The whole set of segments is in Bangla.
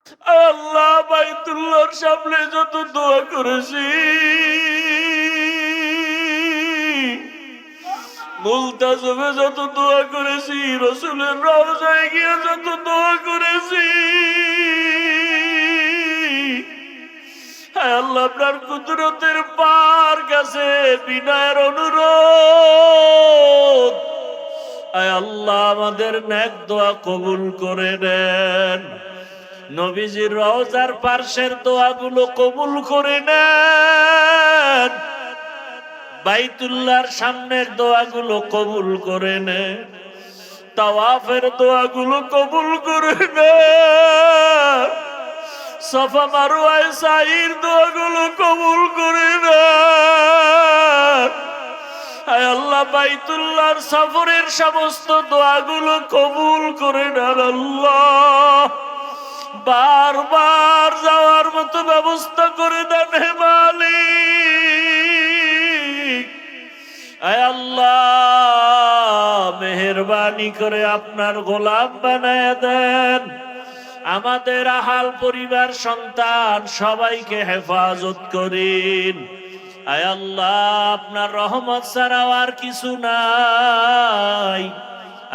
আল্লাহ বাইতুল্লাহর সামনে যত দোয়া করেছি, মুলতাজমে যত দোয়া করেছি, রসুলের রওজায় গিয়ে যত দোয়া করেছি, হায় আল্লাহ আপনার কুদরতের পার কাছে বিনয়ের অনুরোধ, হায় আল্লাহ আমাদের নেক দোয়া কবুল করে নেন। নবীজির রওজার পার্শ্বের দোয়াগুলো কবুল করে নেন। বাইতুল্লাহর সামনের দোয়াগুলো কবুল করে নেন। তাওয়াফের দোয়াগুলো কবুল করে নেন। সাফা মারওয়ায় সাইর দোয়াগুলো কবুল করে নেন। হায় আল্লাহ বাইতুল্লাহর সফরের সমস্ত দোয়াগুলো কবুল করে নেন। আল্লাহ বারবার যাওয়ার মতো ব্যবস্থা করে দেন হে মালিক। আয় আল্লাহ মেহেরবানি করে আপনার গোলাম বানায় দেন। আমাদের আহাল পরিবার সন্তান সবাইকে হেফাজত করেন। আয় আল্লাহ আপনার রহমত ছাড়াও আর কিছু নাই।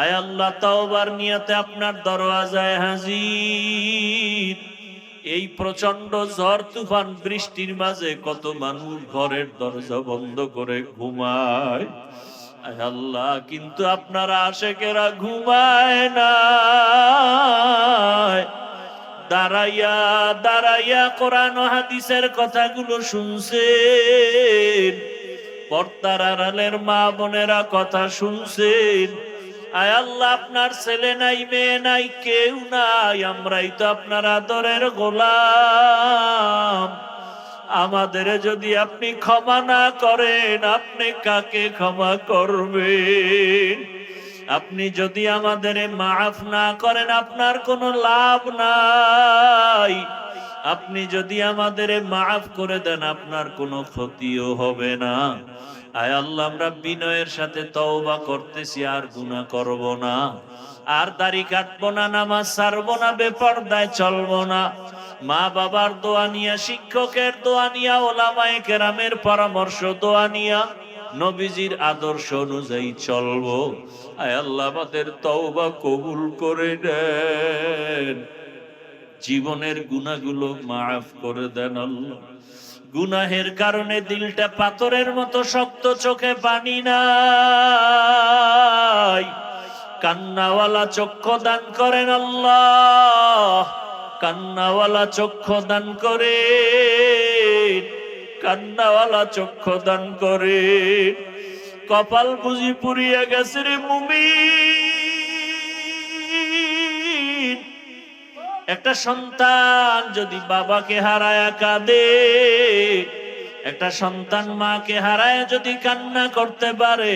আয় আল্লাহ তওবার নিয়তে আপনার দরওয়াজায় হাজির। এই প্রচন্ড ঝড় তুফান বৃষ্টির মাঝে কত মানুষ ঘরের দরজা বন্ধ করে ঘুমায়। আয় আল্লাহ কিন্তু আপনারা আশেকেরা ঘুমায় না। দাঁড়াইয়া দাঁড়াইয়া কোরআন ও হাদিসের কথাগুলো শুনছেন। পর্দার আড়ালের মা বোনেরা কথা শুনছেন। আয় আল্লাহ আপনার ছেলে নাই মেয়ে নাই কেউ নাই, আমরাই তো আপনার আদরের গোলাম। আমাদের যদি আপনি ক্ষমা না করেন আপনি কাকে ক্ষমা করবেন? আপনি যদি আমাদের মাফ না করেন আপনার কোনো লাভ নাই। আপনি যদি আমাদের মাফ করে দেন আপনার কোনো ক্ষতিও হবে না। আয় আল্লাহ আমরা বিনয়ের সাথে তওবা করতেছি, আর গুনাহ করব না, আর দাড়ি কাটবো না, নামাজ ছাড়বো না, বেপরদায় চলবো না। মা বাবার দোয়া নিয়া, শিক্ষকের দোয়া নিয়া, ওলামায়ে কেরামের পরামর্শ দোয়া নিয়া নবীজির আদর্শ অনুযায়ী চলবো। আয় আল্লাহ আমাদের তওবা কবুল করে দেন। জীবনের গুনাহগুলো মাফ করে দেন আল্লাহ। গুনাহের কারণে দিলটা পাথরের মতো শক্ত, চোখে পানি নাই। কান্নাওয়ালা চক্ষু দান করেন আল্লাহ। কান্নাওয়ালা চক্ষু দান করে, কান্নাওয়ালা চক্ষু দান করে। কপাল বুঝি পুড়িয়া গেছে রে মুমিন। একটা সন্তান যদি বাবাকে হারায়া কাঁদে, একটা সন্তান মাকে হারায় যদি কান্না করতে পারে,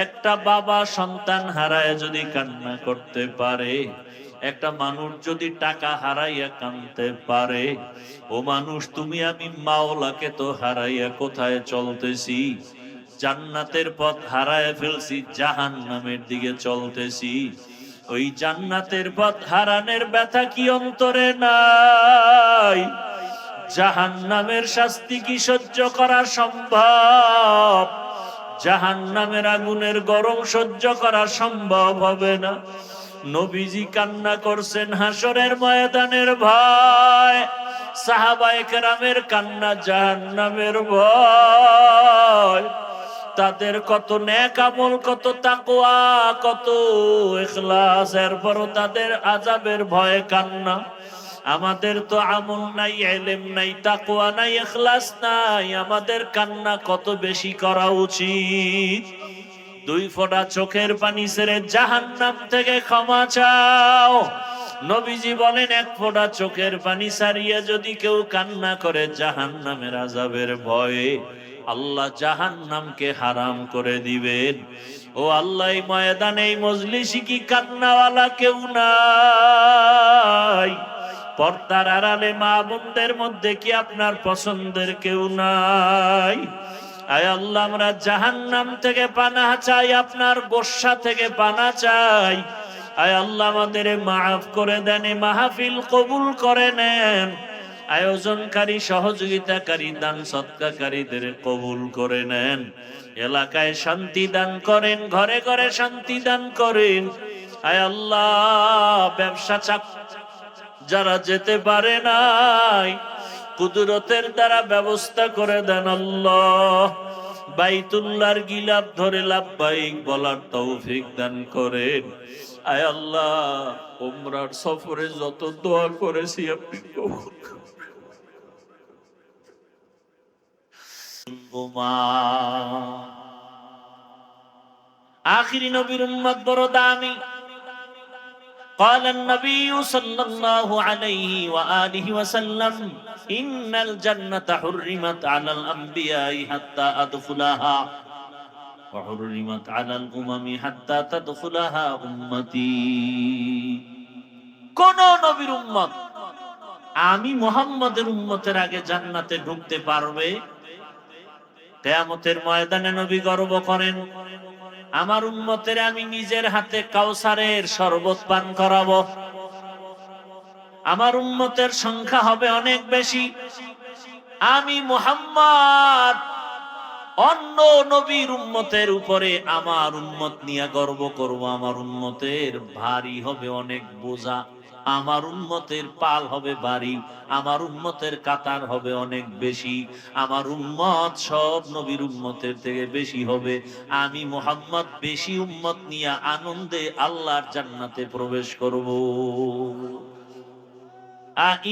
একটা বাবা সন্তান হারায় যদি কান্না করতে পারে, একটা মানুষ যদি টাকা হারাইয়া কাঁদতে পারে, ও মানুষ তুমি আমি মাওলাকে তো হারাইয়া কোথায় চলতেছি? জান্নাতের পথ হারায় ফেলছি, জাহান্নামের দিকে চলতেছি। ওই জান্নাতের পথ হারানোর ব্যথা কি অন্তরে নাই? জাহান্নামের শাস্তি কি সহ্য করা সম্ভব? জাহান্নামের আগুনের গরম সহ্য করা সম্ভব হবে না। নবীজি কান্না করছেন হাসরের ময়দানের ভয়, সাহাবায়ে কেরামের কান্না জাহান্নামের ভয়। তাদের কত নেক আমল, কত তাকওয়া, কত ইখলাস, এরপরও তাদের আযাবের ভয়ে কান্না। আমাদের তো আমল নাই, ইলম নাই, তাকওয়া নাই, ইখলাস নাই, আমাদের কান্না কত বেশি করা উচিত। দুই ফোঁটা চোখের পানি ছেড়ে জাহান্নাম থেকে ক্ষমা চাও। নবীজি বলেন এক ফোঁটা চোখের পানি ছাড়িয়ে যদি কেউ কান্না করে জাহান্নামের আযাবের ভয়ে, আল্লাহ জাহান্নামকে হারাম করে দিবেন। ও আল্লাহ এই ময়দানে এই মজলিসে কি কান্নাওয়ালা কেউ নাই? পর্দার আড়ালে মা বোনদের মধ্যে কি আপনার পছন্দের কেউ নাই? আয় আল্লাহ আমরা জাহান্নাম থেকে পানাহ চাই, আপনার গোসা থেকে পানাহ চাই। আয় আল্লাহ আমাদের মাফ করে দেন, এই মাহফিল কবুল করে নেন। আয়োজনকারী, সহযোগিতাকারী, দান সৎকারীদের কবুল করে নেন। এলাকায় শান্তি দান করেন, ঘরে ঘরে শান্তি দান করেন। আয় আল্লাহ ব্যবসা যারা যেতে পারে নাই, কুদরতের দ্বারা ব্যবস্থা করে দেন আল্লাহ। বাইতুল্লাহর গিলাফ ধরে লাব্বাইক বলার তৌফিক দান করেন। আয় আল্লাহ উমরার সফরে যত দোয়া করেছি আপনি কবুল করুন। আখিরি নবীর উম্মত বড় দামি। قال النبي صلى الله عليه وآله وسلم إن الجنة حرمت على الأنبياء حتى أدخلها وحرمت على الأمم حتى تدخلها أمتي। কোন নবীর উম্মত আমি মুহাম্মদের উম্মতের আগে জান্নাতে ঢুকতে পারবে? কিয়ামতের ময়দানে নবী গর্ব করেন, আমার উম্মতের আমি নিজের হাতে কাউসারের শরবত পান করাবো। আমার উম্মতের সংখ্যা হবে অনেক বেশি। আমি মুহাম্মদ অন্য নবীর উম্মতের উপরে আমার উম্মত নিয়ে গর্ব করব। আমার উম্মতের ভারী হবে অনেক বোঝা, আমার উম্মতের পাল হবে ভারী, আমার উম্মতের কাতার হবে অনেক বেশি, আমার উম্মত সব নবীর উম্মতের থেকে বেশি হবে। আমি মুহাম্মদ বেশি উম্মত নিয়ে আনন্দে আল্লাহর জান্নাতে প্রবেশ করব।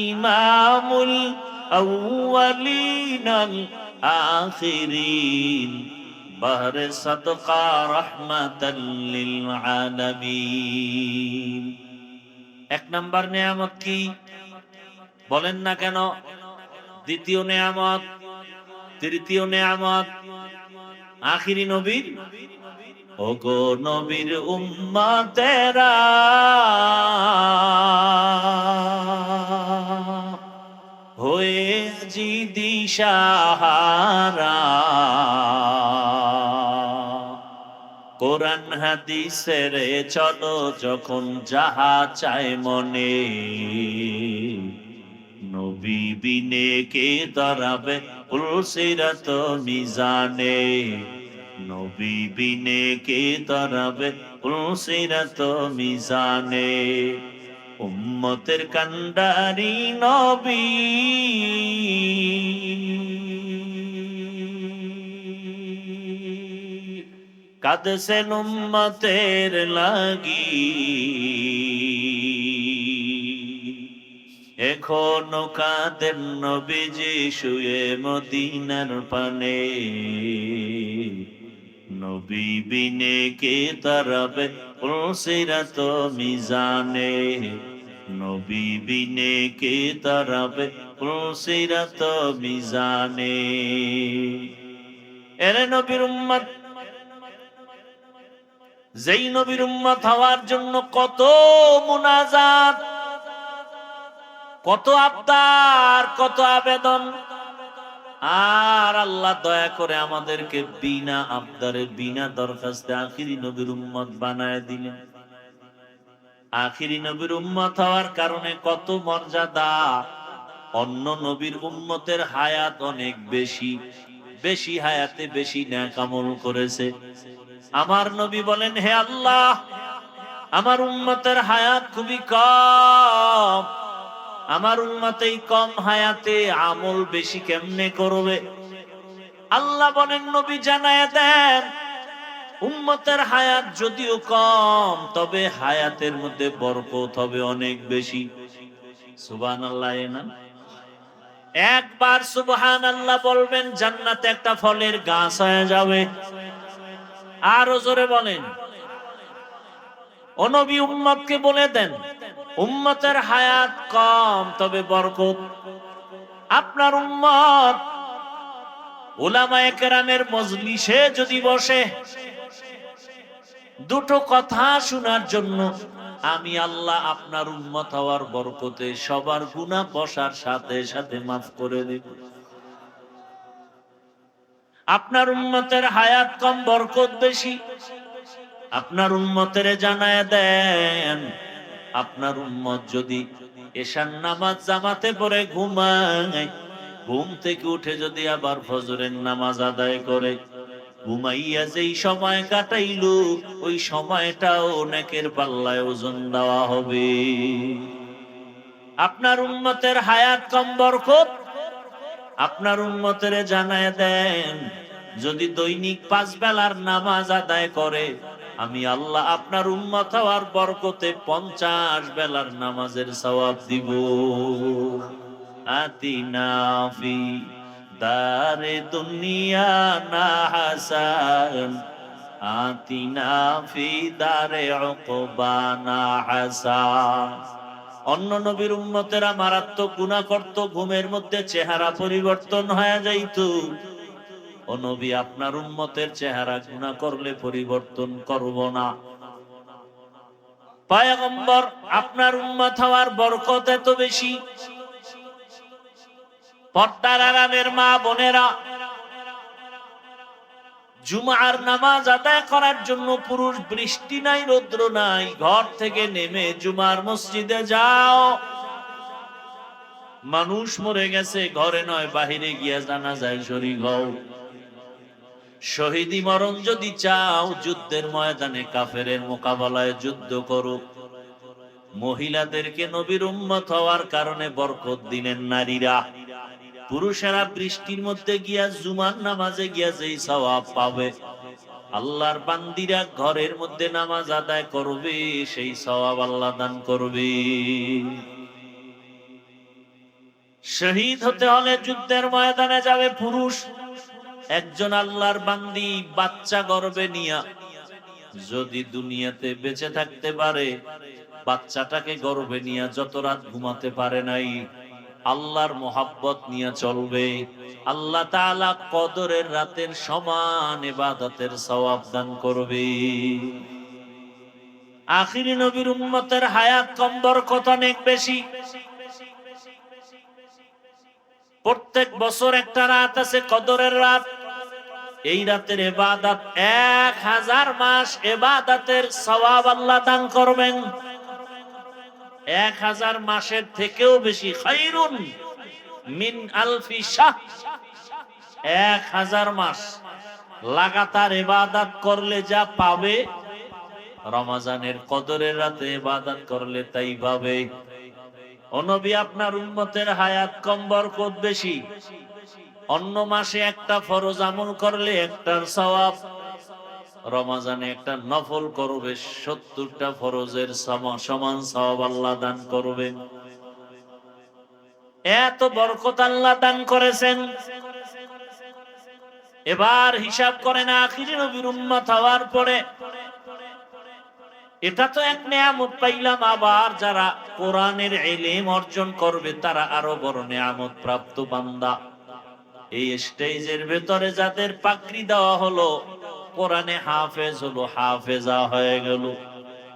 ইমামুল আউয়ালিন আল আখিরিন বাহরে সাদকা রাহমাতাল লিল আলামিন। এক নাম্বার নেয়ামত কি বলেন না কেন? দ্বিতীয় নেয়ামত, তৃতীয় নেয়ামত আখিরি নবীর। ওগো নবীর উম্মতেরা হয়ে জি দিশাহারা, কোরআন হাদিসের চলো যখন যাহা চায় মনে, নবী বিনে কে দাঁড়াবে পুলসিরাত মিজানে, নবী বিনে কে দাঁড়াবে পুলসিরাত মিজানে। উম্মতের কান্ডারি নবী কাঁদছেন উম্মতের লাগি, এখনো কাঁদেন নবীজি শুয়ে মদিনার পানে, নবী বিনে কে দাঁড়াবে পুলসিরাত মিজানে, নবী বিনে কে দাঁড়াবে পুলসিরাত মিজানে। এরে নবীর উম্মত, যেই নবীর উম্মত হওয়ার জন্য কত মুনাজাত, কত আবদার, কত আবেদন, আর আল্লাহ দয়া করে আমাদেরকে বিনা আবদারে বিনা দরখাস্তে আখিরি নবীর উম্মত বানায় দিলেন। আখিরি নবীর উম্মত হওয়ার কারণে কত মর্যাদা। অন্য নবীর উম্মতের হায়াত অনেক বেশি, বেশি হায়াতে বেশি নেক আমল করেছে। আমার নবী বলেন, হে আল্লাহ আমার উম্মতের হায়াত খুবই কম, আমার উম্মতেই কম হায়াতে আমল বেশি কেমনে করবে? আল্লাহ বলেন, নবী জানায় দেন উম্মতের হায়াত যদিও কম, তবে হায়াতের মধ্যে বরকত হবে অনেক বেশি। সুবহানাল্লাহ। না একবার সুবহানাল্লাহ বলবেন, জান্নাতে একটা ফলের গাছ হয়ে যাবে। আরো জোরে বলেন। ও নবী উম্মতকে বলে দেন, উম্মতের হায়াত কম তবে বরকত। আপনার উম্মত উলামায়ে কেরামের মজলিসে যদি বসে দুটো কথা শোনার জন্য, আমি আল্লাহ আপনার উম্মত হওয়ার বরকতে সবার গুনাহ বসার সাথে সাথে মাফ করে দেব। আপনার উম্মতের হায়াত কম বরকত বেশি, আপনার উম্মতের জানায় দেন, আপনার উম্মত যদি এশার নামাজ জামাতে পড়ে ঘুমায়, ঘুম থেকে উঠে যদি আবার ফজরের নামাজ আদায় করে, ঘুমাইয়া যেই সময় কাটাইলো ওই সময়টাও নেকের পাল্লায় ওজন দেওয়া হবে। আপনার উম্মতের হায়াত কম বরকত। আপনার উম্মতের জানায় দেন, যদি দৈনিক 5 বেলার নামাজ আদায় করে, আমি আল্লাহ আপনার উম্মত হওয়ার বরকতে 50 বেলার নামাজের সওয়াব দিব। আতিনা ফি দারে দুনিয়া না হাসান, আতিনা ফি দারে উকবা না হাসান। অন্য নবীর উম্মতেরা মারাত্মক গুনাহ করত, ঘুমের মধ্যে চেহারা পরিবর্তন হয়ে যাইত। ও নবী, আপনার উম্মতের চেহারা গুনাহ করলে পরিবর্তন করব না। পয়গম্বর, আপনার উম্মত হওয়ার বরকত এত বেশি। পর্দার আড়ালের মা বোনেরা, জুমার নামাজ আদায় করার জন্য পুরুষ, বৃষ্টি নাই রৌদ্র নাই, ঘর থেকে নেমে জুমার মসজিদে যাও। মানুষ মরে গেছে, ঘরে নয় বাহিরে গিয়া জানাজায় শরীক হও। শহীদি মরণ যদি চাও, যুদ্ধের ময়দানে কাফেরের মোকাবেলায় যুদ্ধ করো। মহিলাদেরকে নবীর উম্মত হওয়ার কারণে বরকত দিলেন নারীরা। পুরুষেরা বৃষ্টির মধ্যে গিয়া জুমার নামাজে গিয়া যেই সওয়াব পাবে, আল্লাহর বান্দিরা ঘরের মধ্যে নামাজ আদায় করবে সেই সওয়াব আল্লাহ দান করবে। শহীদ হতে হলে যুদ্ধের ময়দানে যাবে পুরুষ। একজন আল্লাহর বান্দি বাচ্চা গর্ভে নিয়া যদি দুনিয়াতে বেঁচে থাকতে পারে, বাচ্চাটাকে গর্ভে নিয়া যত রাত ঘুমাতে পারে নাই, আল্লাহর মোহাব্বত নিয়ে চলবে, আল্লাহ তাআলা কদরের রাতের সমান ইবাদতের সওয়াব দান করবে। আখিরি নবীর উম্মতের হায়াত কম, বরকত অনেক বেশি। প্রত্যেক বছর একটা রাত আছে কদরের রাত। এই রাতের ইবাদত 1000 মাস ইবাদতের সওয়াব আল্লাহ দান করবেন। 1000 মাসের থেকেও বেশি, খায়রুন মিন আলফি শাহ। 1000 মাস লাগাতার ইবাদত করলে যা পাবে, রমজানের কদরের রাতে ইবাদত করলে তাই পাবে। ও নবী, আপনার উম্মতের হায়াত কম, বরকত বেশি। অন্য মাসে একটা ফরজ আমল করলে একটার সওয়াব, রমজানে একটা নফল করবে 70টা ফরজের সমান সওয়াব আল্লাহ দান করবেন। এত বরকত আল্লাহ দান করেছেন। এবার হিসাব করেন, আখিরি নবীর উম্মত হওয়ার পরে এটা তো এক নেয়ামত পাইলাম। আবার যারা কোরআনের ইলম অর্জন করবে তারা আরো বড় নেয়ামত প্রাপ্ত বান্দা। এই স্টেজের ভেতরে যাদের পাকড়ি দেওয়া হলো, কোরআনে হাফেজ হলো, হাফেজা হয়ে গেল,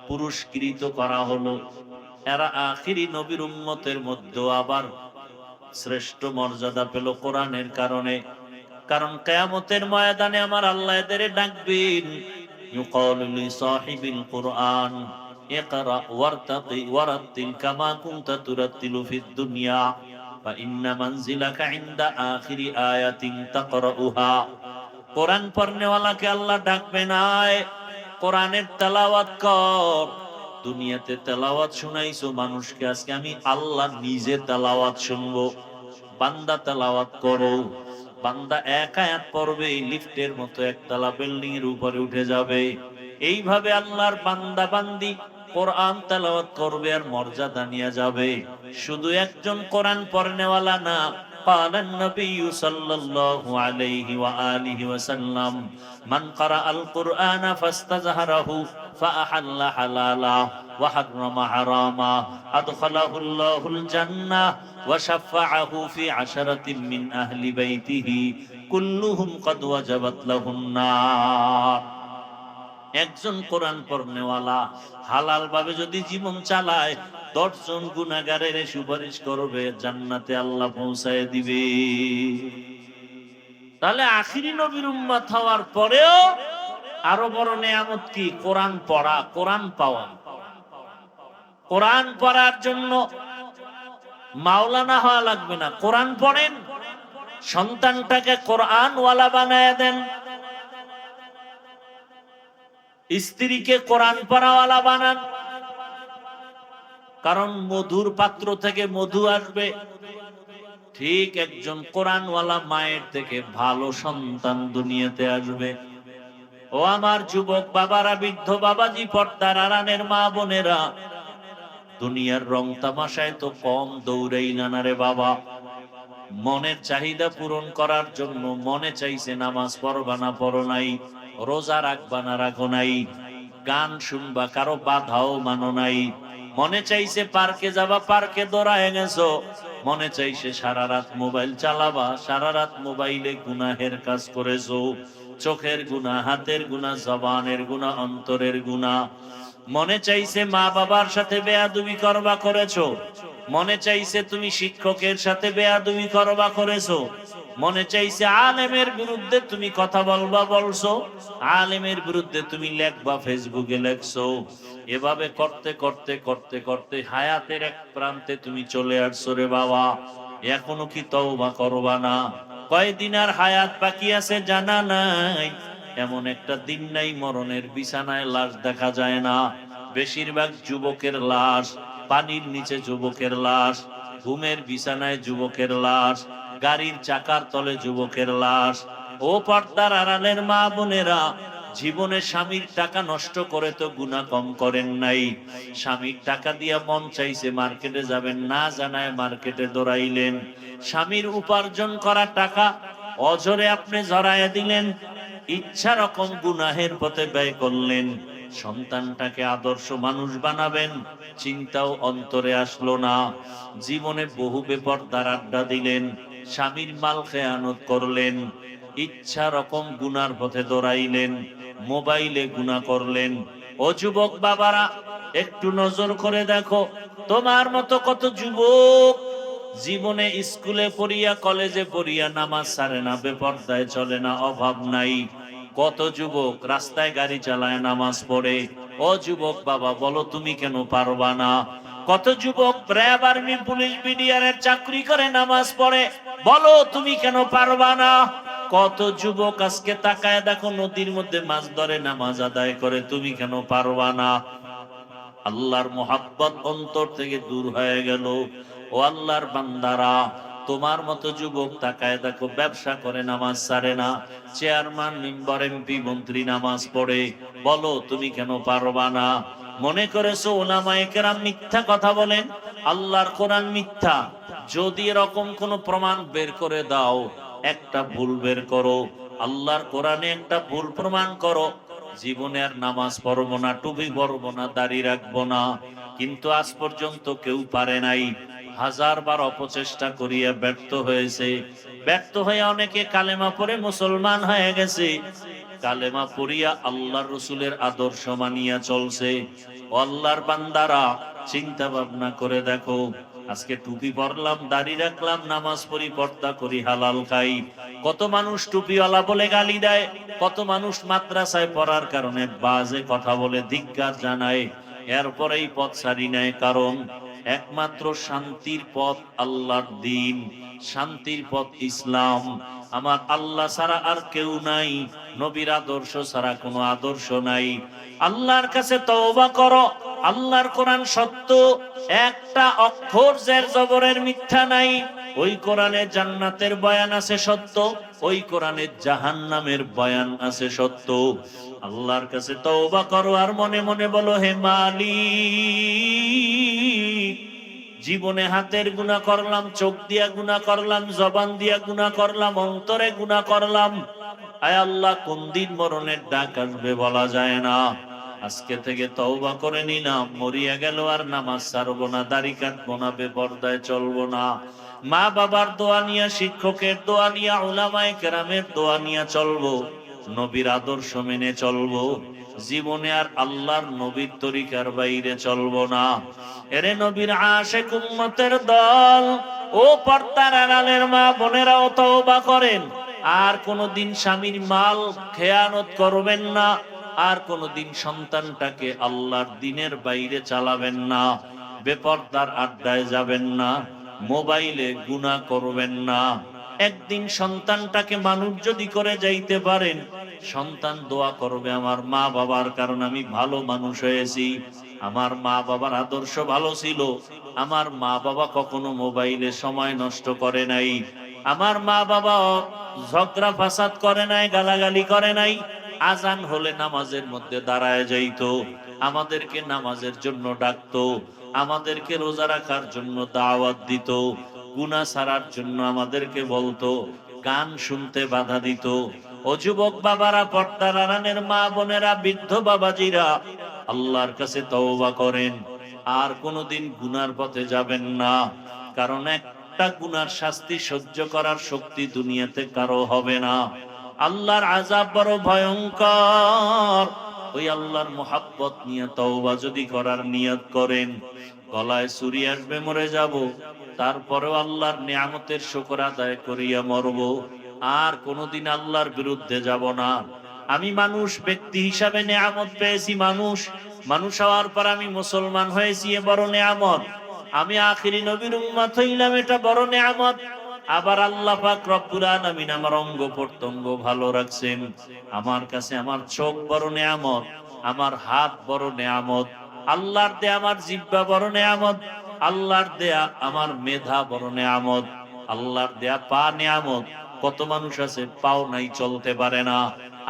পুরস্কৃত করা হলো, এরা আখিরি নবীর উম্মতের মধ্যে আবার শ্রেষ্ঠ মর্যাদা পেল কোরআনের কারণে। কারণ কিয়ামতের ময়দানে আমার আল্লাহ এদের ডাকবেন, ইউকালু লিসাহিবিল কুরআন ইকরা ওয়ারতাকি ওয়ারাতিল কামা কুনতা তুরাতিলু ফিদ দুনিয়া ফা ইন্না মানজিলাকা ইনদা আখিরি আয়াতিন তাকরাউহা। কোরআন পড়নেওয়ালাকে আল্লাহ ডাকবেন, আয় কোরআনের তেলাওয়াত কর। দুনিয়াতে তেলাওয়াত শুনাইছো মানুষকে, আজকে আমি আল্লাহ নিজে তেলাওয়াত শুনবো। বান্দা তেলাওয়াত করো। বান্দা এক আয়াত পড়বে, লিফটের মতো একতলা বিল্ডিং এর উপরে উঠে যাবে। এইভাবে আল্লাহর বান্দা বান্দি কোরআন তেলাওয়াত করবে আর মর্যাদা নিয়ে যাবে। শুধু একজন কোরআন পড়নেওয়ালা না, قال النبي صلى الله عليه وآله وسلم من قرأ القرآن فاستظهره فأحل حلالا وحرم حراما أدخله الله الجنة وشفعه في 10 من أهل بيته كلهم قد وجبت له النار। একজন কোরআন পড়নেওয়ালা হালাল ভাবে যদি জীবন চালায়, 10 জন গুনাহগারের সুপারিশ করবে, জান্নাতে আল্লাহ পৌঁছায় দিবে। তাহলে আখিরি নবীর উম্মত হওয়ার পরেও আরো বড় নেয়ামত কি? কোরআন পড়া, কোরআন পাওয়া। কোরআন পড়ার জন্য মাওলানা হওয়া লাগবে না, কোরআন পড়েন, সন্তানটাকে কোরআন ওয়ালা বানায় দেন, স্ত্রীকে কোরআন পড়াওয়ালা বানান। কারণ মধুর পাত্র থেকে মধু আসবে, ঠিক একজন কোরআনওয়ালা মায়ের থেকে ভালো সন্তান দুনিয়াতে আসবে। ও আমার যুবক বাবারা, বৃদ্ধ বাবাজি, পর্দার আড়ালের মা বোনেরা, দুনিয়ার রং তামাশায় তো কম দৌড়াই না রে বাবা। মনের চাহিদা পূরণ করার জন্য মনে চাইছে নামাজ পড়বা না পড়ো নাই, রোজা রাখবা না রাখো নাই, গান শুনবা কারো বাধাও মানো নাই, মনে চাইছে পার্কে যাবা পার্কে দৌড়ায় গেছো, মনে চাইছে সারা রাত মোবাইল চালাবা, সারা রাত মোবাইলে গুনাহের কাজ করেছো, চোখের গুনাহ, হাতের গুনাহ, জবানের গুনাহ, অন্তরের গুনাহ। মনে চাইছে মা বাবার সাথে বেয়াদবি করবা করেছো, মনে চাইছে তুমি শিক্ষকের সাথে বেয়াদবি করবা করেছো, মনে চাইছে আলেমের বিরুদ্ধে তুমি কথা বলবা বলছো, আলেমের বিরুদ্ধে তুমি লেখবা ফেসবুকে লেখছো। এভাবে করতে করতে করতে করতে হায়াতের এক প্রান্তে তুমি চলে আসছো রে বাবা। এখনো কি তওবা করবা না? কয়দিন আর হায়াত বাকি আছে জানা নাই। এমন একটা দিন নাই মরণের বিছানায় লাশ দেখা যায় না। বেশিরভাগ যুবকের লাশ, পানির নিচে যুবকের লাশ, ঘুমের বিছানায় যুবকের লাশ, গাড়ির চাকার তলে যুবকের লাশ। ও পর্দার আড়ালের মা বোনেরা, জীবনে স্বামীর টাকা নষ্ট করে তো গুনাহ কম করেন নাই। স্বামীর টাকা দিয়া মন চাইছে মার্কেটে যাবেন, না জানায় মার্কেটে দৌড়াইলেন। স্বামীর উপার্জন করা টাকা অজরে আপনি জড়াইয়া দিলেন, ইচ্ছা রকম গুনাহের পথে ব্যয় করলেন। সন্তানটাকে আদর্শ মানুষ বানাবেন, চিন্তাও অন্তরে আসলো না। জীবনে বহু বেপরদার আড্ডা দিলেন, স্বামীর মাল খেয়ানত করলেন, ইচ্ছা রকম গুনার পথে দৌড়াইলেন, মোবাইলে গুনাহ করলেন। ও যুবক বাবারা, একটু নজর করে দেখো, তোমার মতো কত যুবক জীবনে স্কুলে পড়িয়া কলেজে পড়িয়া নামাজ ছাড়ে না, বেপরদায় চলে না, অভাব নাই। কত যুবক রাস্তায় গাড়ি চালায় নামাজ পড়ে। ও যুবক বাবা, বলো তুমি কেন পারবা না? কত যুবক র্যাব, আর্মি, পুলিশ, বিডিআরের চাকরি করে নামাজ পড়ে, বলো তুমি কেন পারবা না? কত যুবক আজকে তাকায় দেখো নদীর মধ্যে মাছ ধরে নামাজ আদায় করে, তুমি কেন পারবা না? আল্লাহর মোহাব্বত অন্তর থেকে দূর হয়ে গেল। ও আল্লাহর বান্দারা, তোমার মতো যুবক তাকায় দেখো ব্যবসা করে নামাজ ছাড়ে না, চেয়ারম্যান, মেম্বার, এমপি, মন্ত্রী নামাজ পড়ে, বলো তুমি কেন পারবা না? মনে করেছো উলামায়ে কেরাম মিথ্যা কথা বলেন, আল্লাহর কোরআন মিথ্যা? যদি এরকম কোন প্রমাণ বের করে দাও, একটা ভুল বের করো, আল্লাহর কোরআনে একটা ভুল প্রমাণ করো, জীবনে আর নামাজ পড়বো না, টুপি পরবো না, দাড়ি রাখবো না। কিন্তু আজ পর্যন্ত কেউ পারে নাই। হাজারবার অপচেষ্টা করিয়া ব্যর্থ হয়েছে। ব্যর্থ হয়ে অনেকে কালেমা পড়ে মুসলমান হয়ে গেছে, কালেমা পড়িয়া আল্লাহর রাসূলের আদর্শ মানিয়া চলছে। ও আল্লাহর বান্দারা, চিন্তা ভাবনা করে দেখো, আজকে টুপি পরলাম, দাড়ি রাখলাম, নামাজ পড়ি, পর্দা করি, হালাল খাই, কত মানুষ টুপিওয়ালা বলে গালি দেয়, কত মানুষ মাদ্রাসায় পড়ার কারণে বাজে কথা বলে ধিক্কার জানায়, এরপরেই পথ ছাড়ি নেয়। কারণ একমাত্র শান্তির পথ আল্লাহর দ্বীন, শান্তির পথ ইসলাম। আমার আল্লাহ ছাড়া আর কেউ নাই, নবীর আদর্শ ছাড়া কোনো আদর্শ নাই। আল্লাহর কাছে তওবা করো, আল্লাহর কোরআন সত্য, একটা অক্ষর জের জবরের মিথ্যা নাই। ওই কোরআনে জান্নাতের বয়ান আছে সত্য, ওই কোরআনে জাহান্নামের বয়ান আছে সত্য। আল্লাহর কাছে তওবা করো আর মনে মনে বলো, হে মালিক, জীবনে হাতের গুনাহ করলাম, চোখ দিয়া গুনাহ করলাম, জবান দিয়া গুনাহ করলাম, অন্তরে গুনাহ করলাম। আয় আল্লাহ, কোন দিন মরণের ডাক আসবে বলা যায় না। আজকে থেকে তওবা করে নিলাম, মরিয়া গেল আর নামাজ ছাড়বো না, দাড়ি কাটবো না, বেপরদায় চলবো না। মা বাবার দোয়া নিয়া, শিক্ষকের দোয়া নিয়া, উলামায়ে কেরামের দোয়া নিয়া চলবো, নবীর আদর্শ মেনে চলবো। জীবনে আর আল্লাহর নবীর তরিকার বাইরে চলবো না। এরে নবীর আশিক উম্মতের দল, ও পর্দার আড়ালের মা বোনেরাও তওবা করেন। আর কোনদিন স্বামীর মাল খেয়ানত করবেন না, আর কোনদিন সন্তানটাকে আল্লাহর দ্বীনের বাইরে চালাবেন না, বেপরদার আড্ডায় যাবেন না, মোবাইলে গুনাহ করবেন না। একদিন সন্তানটাকে মানুষ যদি করে যাইতে পারেন, সন্তান দোয়া করবে আমার মা বাবার কারণে আমি ভালো মানুষ হয়েছি, আমার মা বাবার আদর্শ ভালো ছিল, আমার মা বাবা কখনো মোবাইলে সময় নষ্ট করে নাই, আমার মা বাবা ঝগড়া ফাসাদ করে নাই, গালাগালি করে নাই, আজান হলে নামাজের মধ্যে দাঁড়ায় যাইতো, আমাদেরকে নামাজের জন্য ডাকতো, আমাদেরকে রোজা রাখার জন্য দাওয়াত দিত, গুনাহ ছাড়ার জন্য আমাদেরকে বলতো, গান শুনতে বাধা দিত। ও যুবক বাবারা, পর্দার আড়ালের মা বোনেরা, বৃদ্ধ বাবাজিরা, আল্লাহর কাছে তওবা করেন, আর কোনোদিন গুনার পথে যাবেন না। কারণ একটা গুনার শাস্তি সহ্য করার শক্তি দুনিয়াতে কারো হবে না। আল্লাহর আযাব বড় ভয়ঙ্কর। ওই আল্লাহর মুহাব্বত নিয়ে তওবা যদি করার নিয়ত করেন, গলায় ছুরি আসবে, মরে যাব, তারপরেও আল্লাহর নিয়ামতের শুকর আদায় করিয়া মরব, আর কোনোদিন আল্লাহর বিরুদ্ধে যাব না। আমি মানুষ, ব্যক্তি হিসাবে নিয়ামত পেয়েছি, মানুষ হওয়ার পর আমি মুসলমান হয়েছি, এ বড় নিয়ামত। আমি আখিরি নবীর উম্মত হইলাম, এটা বড় নিয়ামত। আবার আল্লাহ পাক রব্বুল আলামিন আমার অঙ্গ প্রত্যঙ্গ ভালো রাখছেন। আমার কাছে আমার চোখ বড় নিয়ামত, আমার হাত বড় নিয়ামত, আল্লাহর দেয়া আমার জিহ্বা বড় নিয়ামত, আল্লাহর দেয়া আমার মেধা বড় নিয়ামত, আল্লাহর দেয়া পা নিয়ামত। কত মানুষ আছে পাও নাই, চলতে পারে না।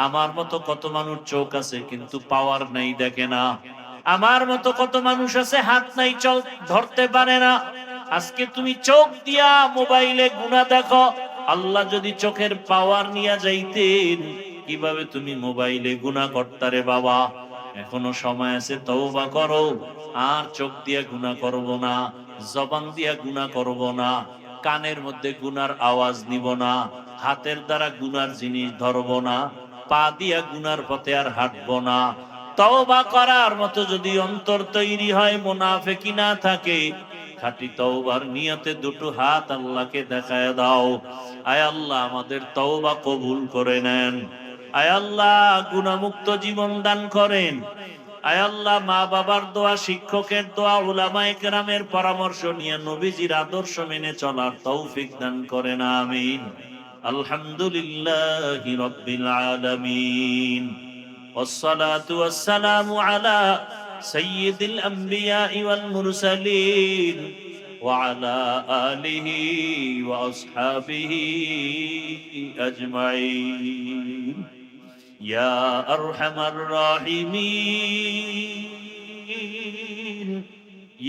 আমার মতো কত মানুষ চোখ আছে কিন্তু পাওয়ার নাই, দেখে না। আমার মতো কত মানুষ আছে হাত নাই, ধরতে পারে না। আজকে তুমি চোখ দিয়া মোবাইলে গুনাহ দেখো, আল্লাহ যদি চোখের পাওয়ার নিয়ে যাইতেন, কিভাবে তুমি মোবাইলে গুনাহ করতারে বাবা? এখনো সময় আছে, তওবা করো, আর চোখ দিয়া গুনাহ করব না, জবান দিয়া গুনাহ করব না, কানের মধ্যে গুনার আওয়াজ নিব না, হাতের দ্বারা গুনার জিনিস ধরব না, পা দিয়া গুনার পথে আর হাঁটব না। তওবা করার মতো যদি অন্তর তৈরি হয়, মুনাফিকি না থাকে, খাঁটি তওবার নিয়তে দুটো হাত আল্লাহকে দেখায় দাও। আয় আল্লাহ, আমাদের তওবা কবুল করে নেন। আয় আল্লাহ, গুনাহমুক্ত জীবন দান করেন। আয় আল্লাহ, মা বাবার দোয়া, শিক্ষকের দোয়া, উলামায়ে কেরামের পরামর্শ নিয়ে নবীজির আদর্শ মেনে চলার তৌফিক দান করেন, আমিন। আলহামদুলিল্লাহি রাব্বিল আলামিন, ওয়াসসালাতু ওয়াসসালামু আলা সাইয়্যিদিল আমবিয়া ওয়াল মুরসালিন ওয়া আলা আলিহি ওয়া আসহাবিহি আজমাইন। يا أرحم الراحمين،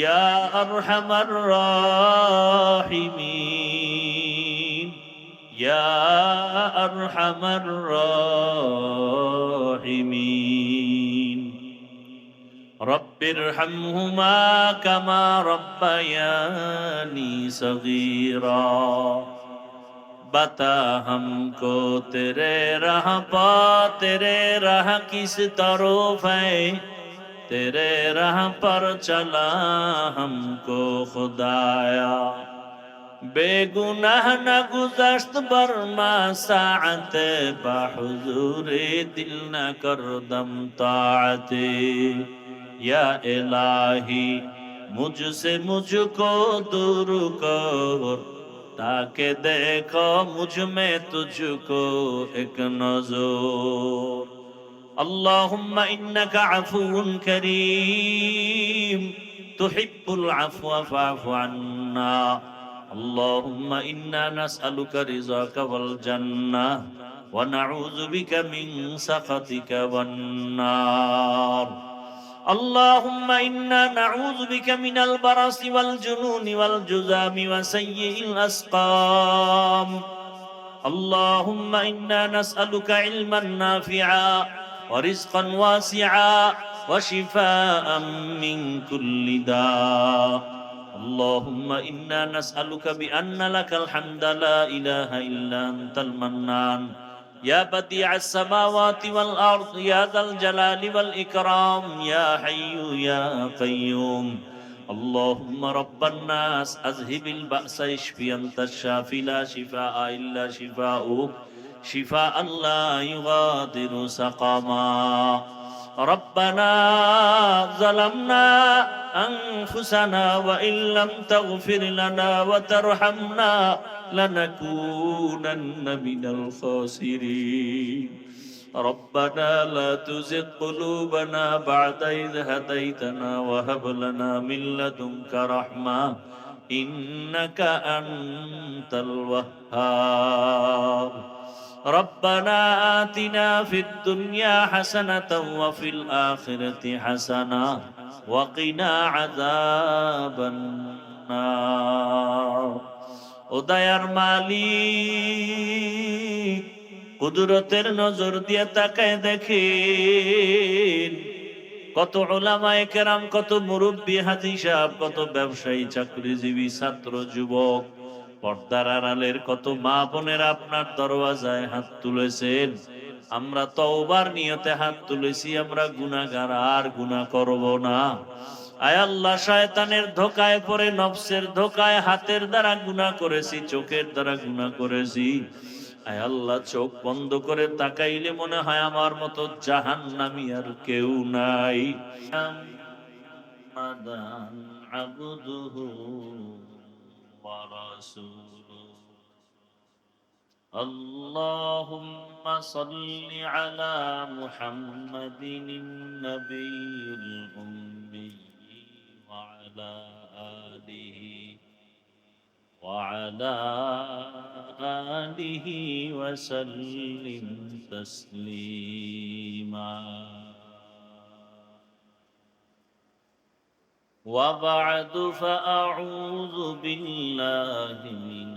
يا أرحم الراحمين، يا أرحم الراحمين. رب ارحمهما كما ربياني صغيرا. बता हमको तेरे राह पा, तेरे राह किस तरफ है, तेरे राह पर चला हमको खुदाया. बेगुनाह न गुज़श्त बरमा साअत, बाहुज़ूरे दिल न कर दम ताअते. या इलाही मुझसे मुझको दूर कर, ताके देखो मुझ में तुझको एक नज़र. अल्लाहुम्मा इन्नका अफ़ुव्वुन करीम, तुहिब्बुल अफ़्वा फ़अफ़ु अन्ना. अल्लाहुम्मा इन्ना नस्अलुका रिज़ाका वल जन्नह व नऊज़ु बिका मिन सख़तिका वन नार. اللهم إنا نعوذ بك من البرص والجنون والجذام وسيء الأسقام. اللهم إنا نسألك علما نافعا ورزقا واسعا وشفاء من كل داء. اللهم إنا نسألك بأن لك الحمد لا إله إلا أنت المنان، يا بديع السماوات والأرض، يا ذا الجلال والإكرام، يا حي يا قيوم. اللهم رب الناس أذهب البأس اشفي أنت الشافي لا شفاء إلا شفاؤك، شفاء لا يغادر سقما. ربنا ظلمنا أنفسنا وإن لم تغفر لنا وترحمنا لنكونن من الخاسرين ربنا لا تزغ قلوبنا بعد إذ هديتنا وهب لنا من لدنك رحمة إنك أنت الوهاب ربنا آتنا في الدنيا حسنة وفي الآخرة حسنة وقنا عذاب النار ও দয়ার মালিক কুদরতের নজর দিয়ে তাকায় দেখেন কত উলামায়ে কেরাম, কত মুরব্বী, হাজী সাহেব, কত ব্যবসায়ী, চাকরিজীবী, ছাত্র, যুবক, পর্দার আড়ালের কত মা বোনেরা আপনার দরওয়াজায় হাত তুলেছেন। আমরা তওবার নিয়তে হাত তুলেছি, আমরা গুনাহগার, আর গুনাহ করব না। আয় আল্লাহ, শয়তানের ধোঁকায় পড়ে, নফসের ধোঁকায় হাতের দ্বারা গুনাহ করেছি, চোখের দ্বারা গুনাহ করেছি। আয় আল্লাহ, চোখ বন্ধ করে তাকাইলে মনে হয় আমার মতো জাহান্নামী আর কেউ নাই। আবদুহু ওয়া রাসূলুহু আল্লাহুম্মা সাল্লি আলা মুহাম্মাদিন নবিয়্যিল উম্মি ওয়া আলা আলিহি وعلى آله وسلم تسليما وبعد فأعوذ بالله من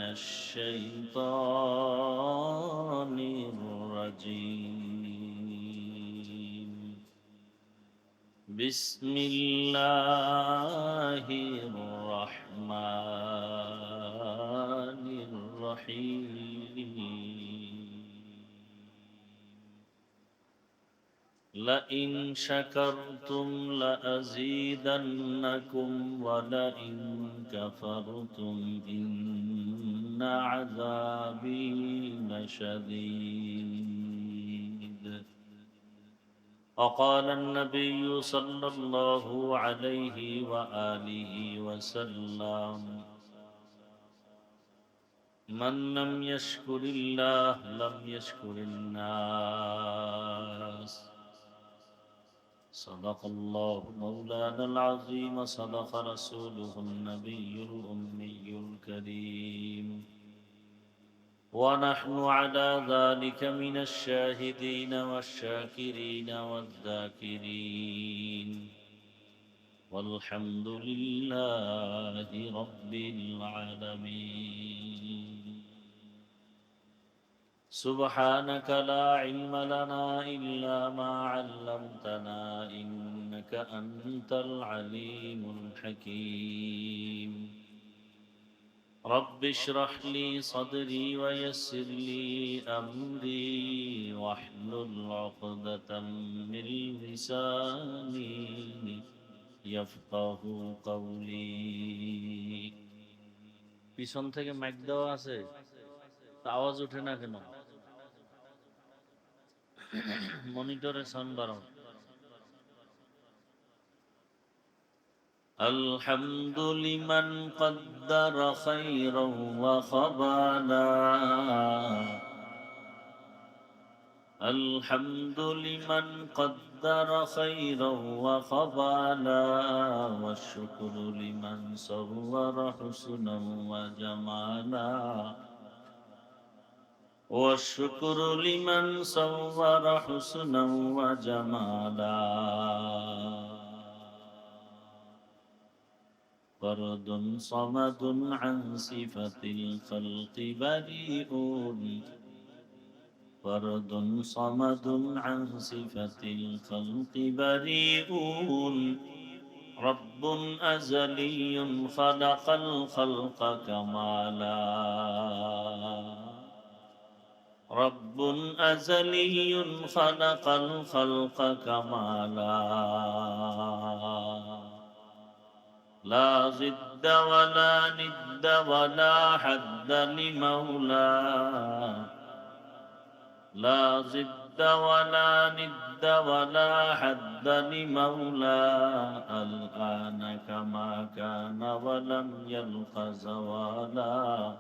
الشيطان الرجيم بسم الله الرحمن الرحيم لئن شكرتم لأزيدنكم ولئن كفرتم إن عذابي لشديد وقال النبي صلى الله عليه وآله وسلم من لم يشكر الله لم يشكر الناس صدق الله مولانا العظيم صدق رسوله النبي الأمي الكريم ونحن على ذلك من الشاهدين والشاكرين والذاكرين والحمد لله رب العالمين سبحانك لا علم لنا إلا ما علمتنا إنك أنت العليم الحكيم رب اشرح لي صدري ويسر لي أمري واحلل عقدة من لساني يفقه قولي পিছন থেকে মাইক দেওয়া আছে, আওয়াজ ওঠে না কেন? মনিটরে সাউন্ড বাড়াও। الحمد لمن قدر خيرا وخبالا الحمد لمن قدر خيرا وخبالا والشكر لمن صور حسنا وجمالا والشكر لمن صور حسنا وجمالا فرد صمد عن صفة الخلق بريء فرد صمد عن صفة الخلق بريء رب أزلي خلق الخلق كمالا رب أزلي خلق الخلق كمالا لا ضد ولا ند ولا حد لمولاه لا ضد ولا ند ولا حد لمولى الآن كما كان ولم يلق زوالا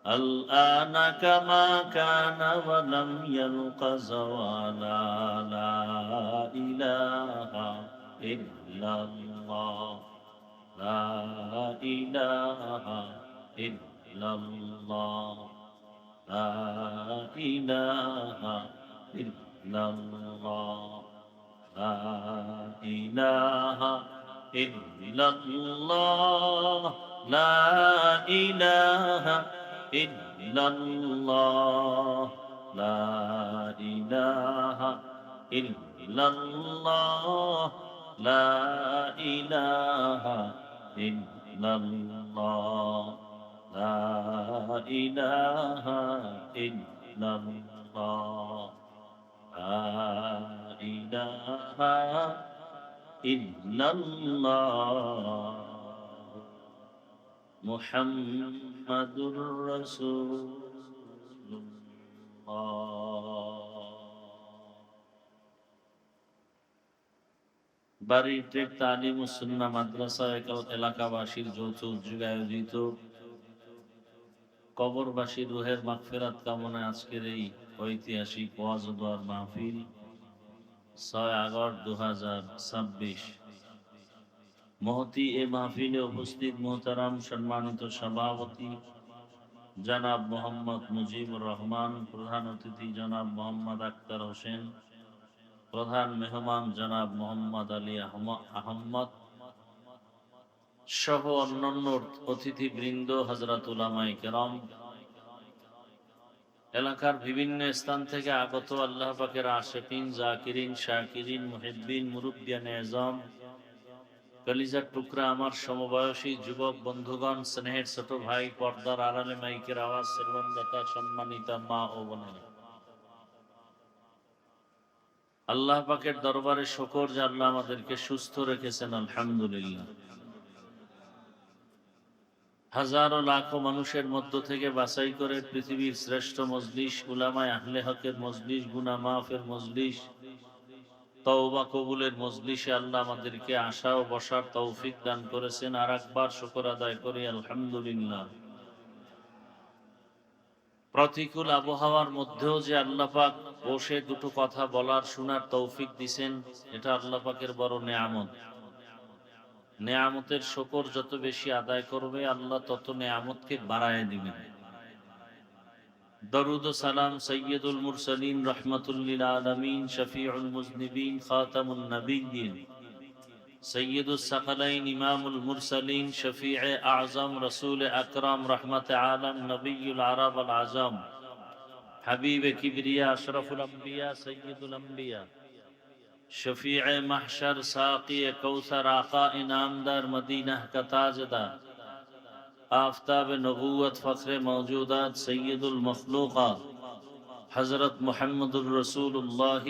الآن كما كان ولم يلق زوالا لا إله إلا الله لا إله إلا الله لا إله إلا الله لا إله إلا الله لا إله إلا الله لا إله إلا الله لا إله إلا الله لا إله إلا الله لا إله إلا الله محمد رسول الله বাড়ি টেক তালিম ও সুন্নাহ মাদ্রাসা এলাকাবাসীর যৌথ উদ্যোগে আয়োজিত কবরবাসী রুহের মাগফিরাত কামনায় আজকের এই ঐতিহাসিক ওয়াজ ও দোয়ার মাহফিল 6 আগস্ট 2026 মহতি এ মাহফিলে উপস্থিত মোহতারাম সম্মানিত সভাপতি জনাব মোহাম্মদ মুজিবুর রহমান, প্রধান অতিথি জনাব মোহাম্মদ আক্তার হোসেন, প্রধান মেহমান জনাব মোহাম্মদ আলী আহমদ সহ অন্যান্য অতিথিবৃন্দ, হযরত উলামায়ে কেরাম, এলাকার বিভিন্ন স্থান থেকে আগত আল্লাহ পাকের আশিকিন, জাকিরিন, শাকিরিন, মুহিব্বিন, মুরব্বিয়ানে আযম, কলিজার টুকরা আমার সমবয়সী যুবক বন্ধুগণ, স্নেহের ছোট ভাই, পর্দার আড়ালে মাইকের আওয়াজ শ্রবণদাতা, সম্মানিতা মা ও বোনেরা, আল্লাহ পাকের দরবারে শুকর যে আল্লাহ আমাদেরকে সুস্থ রেখেছেন, আলহামদুলিল্লাহ। হাজারো লাখো মানুষের মধ্য থেকে বাছাই করে পৃথিবীর শ্রেষ্ঠ মজলিস, উলামায়ে আহলে হকের মজলিস, গুনাহ মাফের মজলিস, তওবা কবুলের মজলিসে আল্লাহ আমাদেরকে আসা ও বসার তৌফিক দান করেছেন। আর একবার শুকর আদায় করি আলহামদুলিল্লাহ। প্রতিকূল আবহাওয়ার মধ্যেও যে আল্লাহ পাক বসে দুটো কথা বলার শোনার তৌফিক দিছেন, এটা আল্লাহ পাকের বড় নেয়ামত। নেয়ামতের শুকর যত বেশি আদায় করবে, আল্লাহ তত নেয়ামতকে বাড়ায় দিবেন। দরুদ ও সালাম সাইয়্যিদুল মুরসালিন, রাহমাতুল লিল আলামিন, শফিউল মুজনিবিন, খাতামুন নবিয়্যিন, সাইয়্যিদুস সাকালাইন, ইমামুল মুরসালিন, শফিয়ে আযম, রাসূল আকরাম, রহমতে আলম, নবিয়্যুল আরব আল আযম, হাবিবে কিবরিয়া, আশরাফুল আম্বিয়া, সাইয়্যিদুল আম্বিয়া, শফিয়ে মাহশর, সাকিয়ে কৌসর, আকা ইনামদার, মদিনা কা তাজদার, आफताब नबूवत, फख्र मौजूदात, सैयदुल मखलूकात, हजरत मुहम्मदुर रसूलुल्लाह,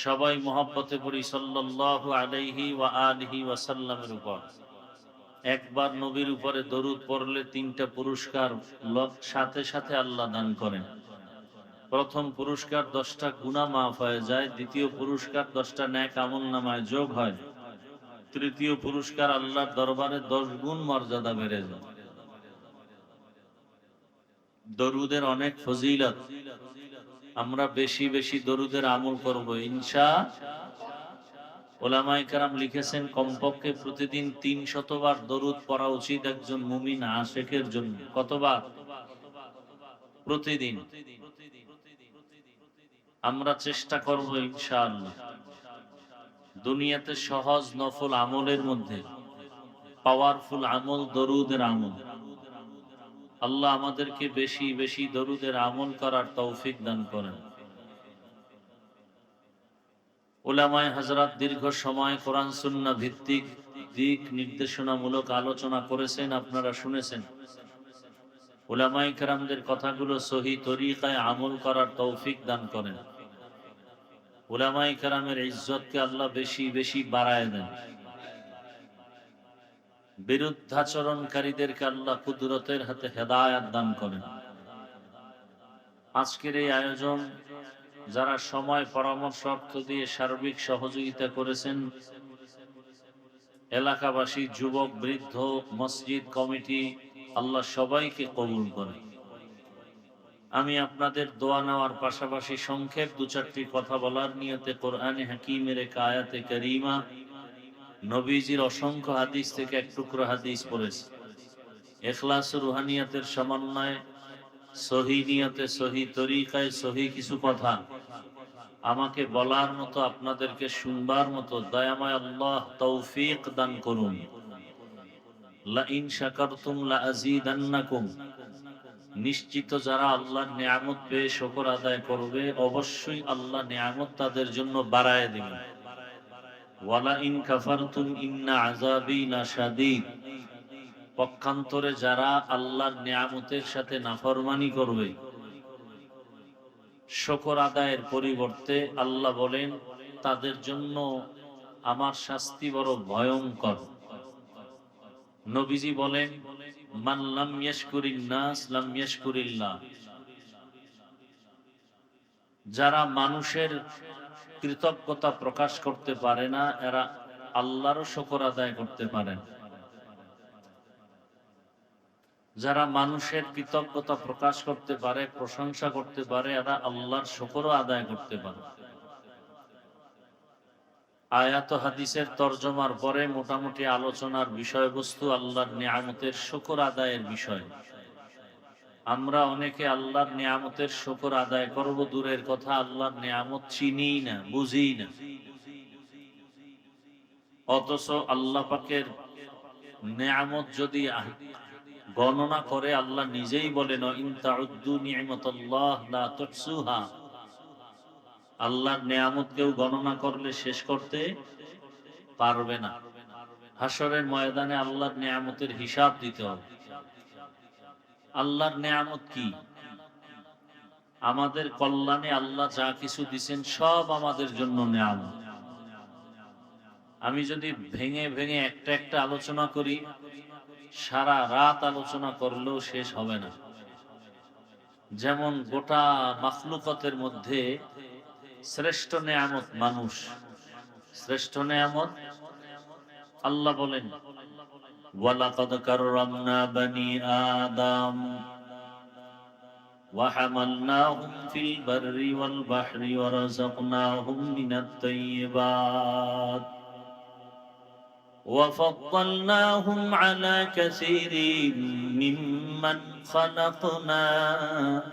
সবাই মহব্বতে পড়ি সাল্লাল্লাহু আলাইহি ওয়া আলিহি ওয়াসাল্লামের উপর। একবার নবীর উপরে দরুদ পড়লে 3টা পুরস্কার সাথে সাথে আল্লাহ দান করেন। প্রথম পুরস্কার 10টা গুনাহ মাফ হয়ে যায়, দ্বিতীয় পুরস্কার 10টা নেক আমলনামায় যোগ হয়, তৃতীয় পুরস্কার আল্লাহর দরবারে 10 গুণ মর্যাদা বেড়ে যায়। দরুদের অনেক ফজিলত, আমরা বেশি বেশি দরুদের আমল করব ইনশাআল্লাহ। উলামায়ে কেরাম লিখেছেন কমপক্ষে প্রতিদিন 300 বার দরুদ পড়া উচিত একজন মুমিন আশিকের জন্য। কতবার? প্রতিদিন। আমরা চেষ্টা করব ইনশাআল্লাহ। দুনিয়াতে সহজ নফল আমলের মধ্যে পাওয়ারফুল আমল দরুদের আমল। আল্লাহ আমাদেরকে বেশি বেশি দরুদের আমল করার তৌফিক দান করেন। উলামায়ে হযরত দীর্ঘ সময় কোরআন সুন্নাহ ভিত্তিক দিক নির্দেশনামূলক আলোচনা করেছেন, আপনারা শুনেছেন। উলামায়ে কেরামদের কথাগুলো সহি তরিকায় আমল করার তৌফিক দান করেন। উলামায়ে কেরামের ইজ্জতকে আল্লাহ বেশি বেশি বাড়ায় দেন। বিরুদ্ধাচরণকারীদেরকে আল্লাহ কুদরতের হাতে হেদায়েত দান করেন। আজকের এই আয়োজন যারা সময় পরামর্শ অর্থ দিয়ে সার্বিক সহযোগিতা করেছেন, এলাকাবাসী, যুবক, বৃদ্ধ, মসজিদ কমিটি, আল্লাহ সবাইকে কবুল করে। আমি আপনাদের দোয়া নেওয়ার পাশাপাশি সংক্ষেপ দু চারটি কথা বলার নিয়তে কোরআনে হাকিমের এক আয়াতে কারীমা, নবীজির অসংখ্য হাদিস থেকে এক টুকরো হাদিস পড়েছি। ইখলাস রুহানিয়াতের সমন্বয়ে সহি নিয়তে, সহি তরিকায়, সহি কিছু কথা আমাকে বলার মতো, আপনাদেরকে শুনবার মতো দয়াময় আল্লাহ তৌফিক দান করুন। লা ইন শাকারতুম লা আযীদান্নাকুম। নিশ্চিত যারা আল্লাহর নিয়ামত পেয়ে শুকর আদায় করবে, অবশ্যই আল্লাহ নিয়ামত তাদের জন্য বাড়ায় দিবেন। ওয়ালা ইন কাফারতুম ইন্না আযাবি লাশাদীদ। পক্ষান্তরে যারা আল্লাহর নিয়ামতের সাথে নাফরমানি করবে, শুকর আদায়ের পরিবর্তে, আল্লাহ বলেন তাদের জন্য আমার শাস্তি বড় ভয়ঙ্কর। নবীজি বলেন, মান লাম ইয়াশকুরিন নাস লাম ইয়াশকুরিল্লাহ। যারা মানুষের কৃতজ্ঞতা প্রকাশ করতে পারে না, এরা আল্লাহরও শুকর আদায় করতে পারে না। যারা মানুষের কৃতজ্ঞতা প্রকাশ করতে পারে, প্রশংসা করতে পারে, এরা আল্লাহর শুকরও আদায় করতে পারে। আয়াত হাদিসের তরজমার পরে মোটামুটি আলোচনার বিষয়বস্তু আল্লাহর নিয়ামতের শুকর আদায়ের বিষয়। আমরা অনেকে আল্লাহর নিয়ামতের শুকর আদায় করব দূরের কথা, আল্লাহর নিয়ামত চিনি না, বুঝি না। অথচ আল্লাহ পাকের নিয়ামত যদি গণনা করে, আল্লাহ নিজেই বলেন ইন তাউদ্দু নি'মাতাল্লাহ লা তুহসুহা। আল্লাহর নিয়ামত কেউ গণনা করলে শেষ করতে পারবে না। হাসরের ময়দানে আল্লাহর নিয়ামতের হিসাব দিতে হবে। আল্লাহর নিয়ামত কি? আমাদের কল্যাণে আল্লাহ যা কিছু দিবেন সব আমাদের জন্য নিয়ামত। আমি যদি ভেঙে ভেঙে একটা একটা আলোচনা করি, সারা রাত আলোচনা করলেও শেষ হবে না। যেমন গোটা মাখলুকাতের মধ্যে শ্রেষ্ঠ নিয়ামত মানুষ। শ্রেষ্ঠ নিয়ামত আল্লাহ বলেন, ওয়ালাকাদ কাররামনা বানি আদম ওয়া হামালনাহুম ফিল বাররি ওয়াল বাহরি ওয়া রাযাকনাহুম মিনাত তাইয়্যিবাত ওয়া ফাদ্দালনাহুম আলা কাসীরিন মিম্মান খালাকনা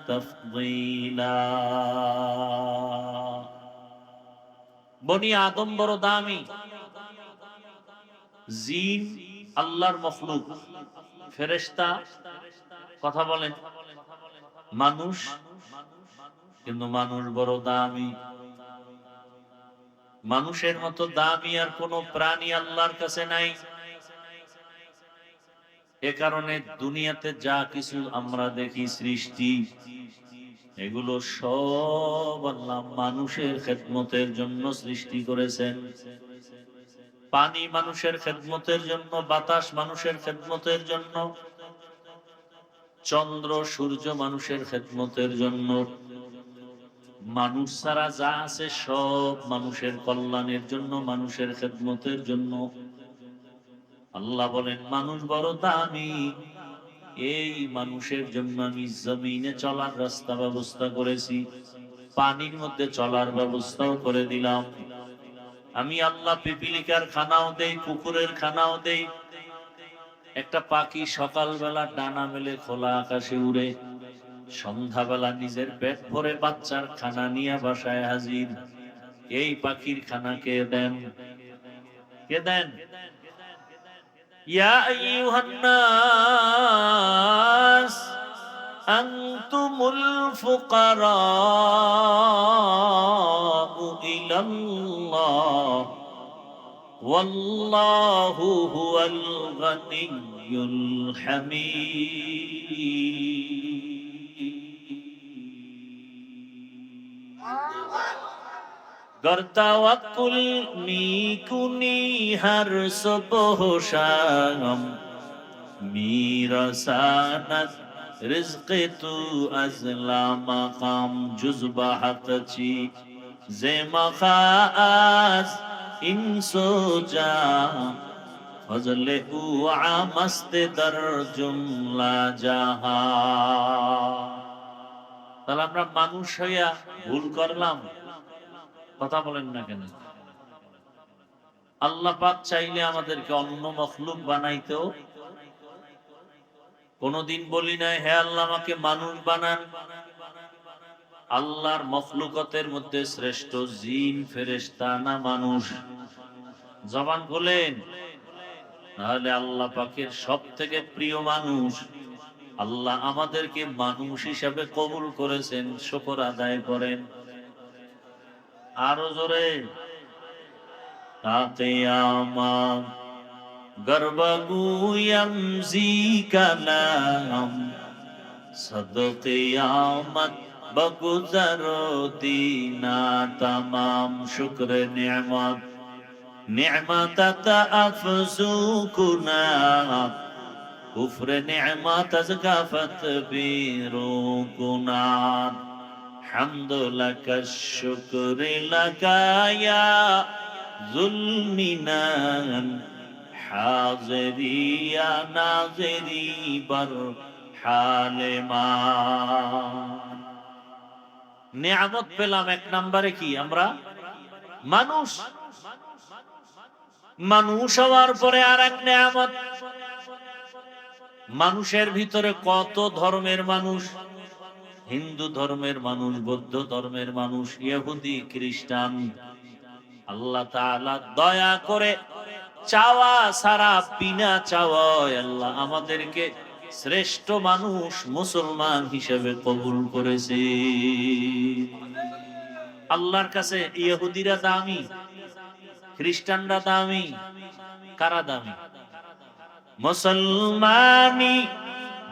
তাফদীলা। বনি আদম বড় দামি। জিন আল্লাহর মখলুক, ফেরেশতা কথা বলেন, মানুষ, কিন্তু মানুষ বড় দামি। মানুষের মতো দামি আর কোন প্রাণী আল্লাহর কাছে নাই। এ কারণে দুনিয়াতে যা কিছু আমরা দেখি সৃষ্টি, এগুলো সব আল্লাহ মানুষের খেদমতের জন্য সৃষ্টি করেছেন। পানি মানুষের খেদমতের জন্য, বাতাস মানুষের খেদমতের জন্য, চন্দ্র সূর্য মানুষের খেদমতের জন্য। মানুষ ছাড়া যা আছে সব মানুষের কল্যাণের জন্য, মানুষের খেদমতের জন্য। আল্লাহ বলেন মানুষ বড় দামি, এই মানুষের জন্য আমি জমিনে চলার রাস্তা ব্যবস্থা করেছি, পানির মধ্যে চলার ব্যবস্থাও করে দিলাম। আমি আল্লাহ পিপিলিকার খানাও দেই, কুকুরের খানাও দেই। একটা পাখি সকালবেলা ডানা মেলে খোলা আকাশে উড়ে, সন্ধ্যাবেলা নিজের পেট ভরে বাচ্চার খানা নিয়ে বাসায় হাজির। এই পাখির খানা কে দেন? কে দেন? ইয়া আইয়ুহান নাস আনতুমুল ফুকারাউ ইলাল্লাহ ওয়াল্লাহু হুয়াল গানিয়্যুল হামীদ। गर तवक्कुल मी कुनी हर सुबह शाम, मी रसानत রিজকে তু আজলা মাকাম জুজবা হাতচি জে মাখাজ ইনসো যা ফজলে উ আমস্তে দর জুমলা জাহা। তাহলে আমরা মানুষ হইয়া ভুল করলাম, কথা বলেন না কেন? আল্লাহ পাক চাইলে আমাদেরকে অন্য মখলুক বানাইতেও কোনদিন বলি নাই হে আল্লাহ আমাকে মানুষ বানান। আল্লাহর মখলুকতের মধ্যে শ্রেষ্ঠ জিন ফেরেশতা না মানুষ? জবান বলেন। তাহলে আল্লাহ পাকের সব থেকে প্রিয় মানুষ। আল্লাহ আমাদেরকে মানুষ হিসাবে কবুল করেছেন, শুকর আদায় করেন। আরো জোরে তাকিয়ামা গর্বগুয়াম জি কালাম সদকিয়ামত বগুজরো দিনা তমাম শুক্র নিয়ামত নিয়ামত আফজুকুনা কুফর নিয়ামত আজকাফত বিরুকুনা হামদ লাকা শুকর লাকা ইয়া যুলমিনান হাজিরি ইয়া নাজিরি বর হালেমান। নিয়ামত পেলাম এক নম্বরে কি? আমরা মানুষ। মানুষ হওয়ার পরে আর এক নিয়ামত, মানুষের ভিতরে কত ধর্মের মানুষ, হিন্দু ধর্মের মানুষ, বৌদ্ধ ধর্মের মানুষ, ইহুদি খ্রিস্টান। আল্লাহ তাআলা দয়া করে চাওয়া সারা বিনা চাওয়ায় আল্লাহ আমাদেরকে শ্রেষ্ঠ মানুষ মুসলমান হিসেবে কবুল করেছে। আল্লাহর কাছে ইহুদিরা দামি, খ্রিস্টানরা দামি, কারা দামি? মুসলমানি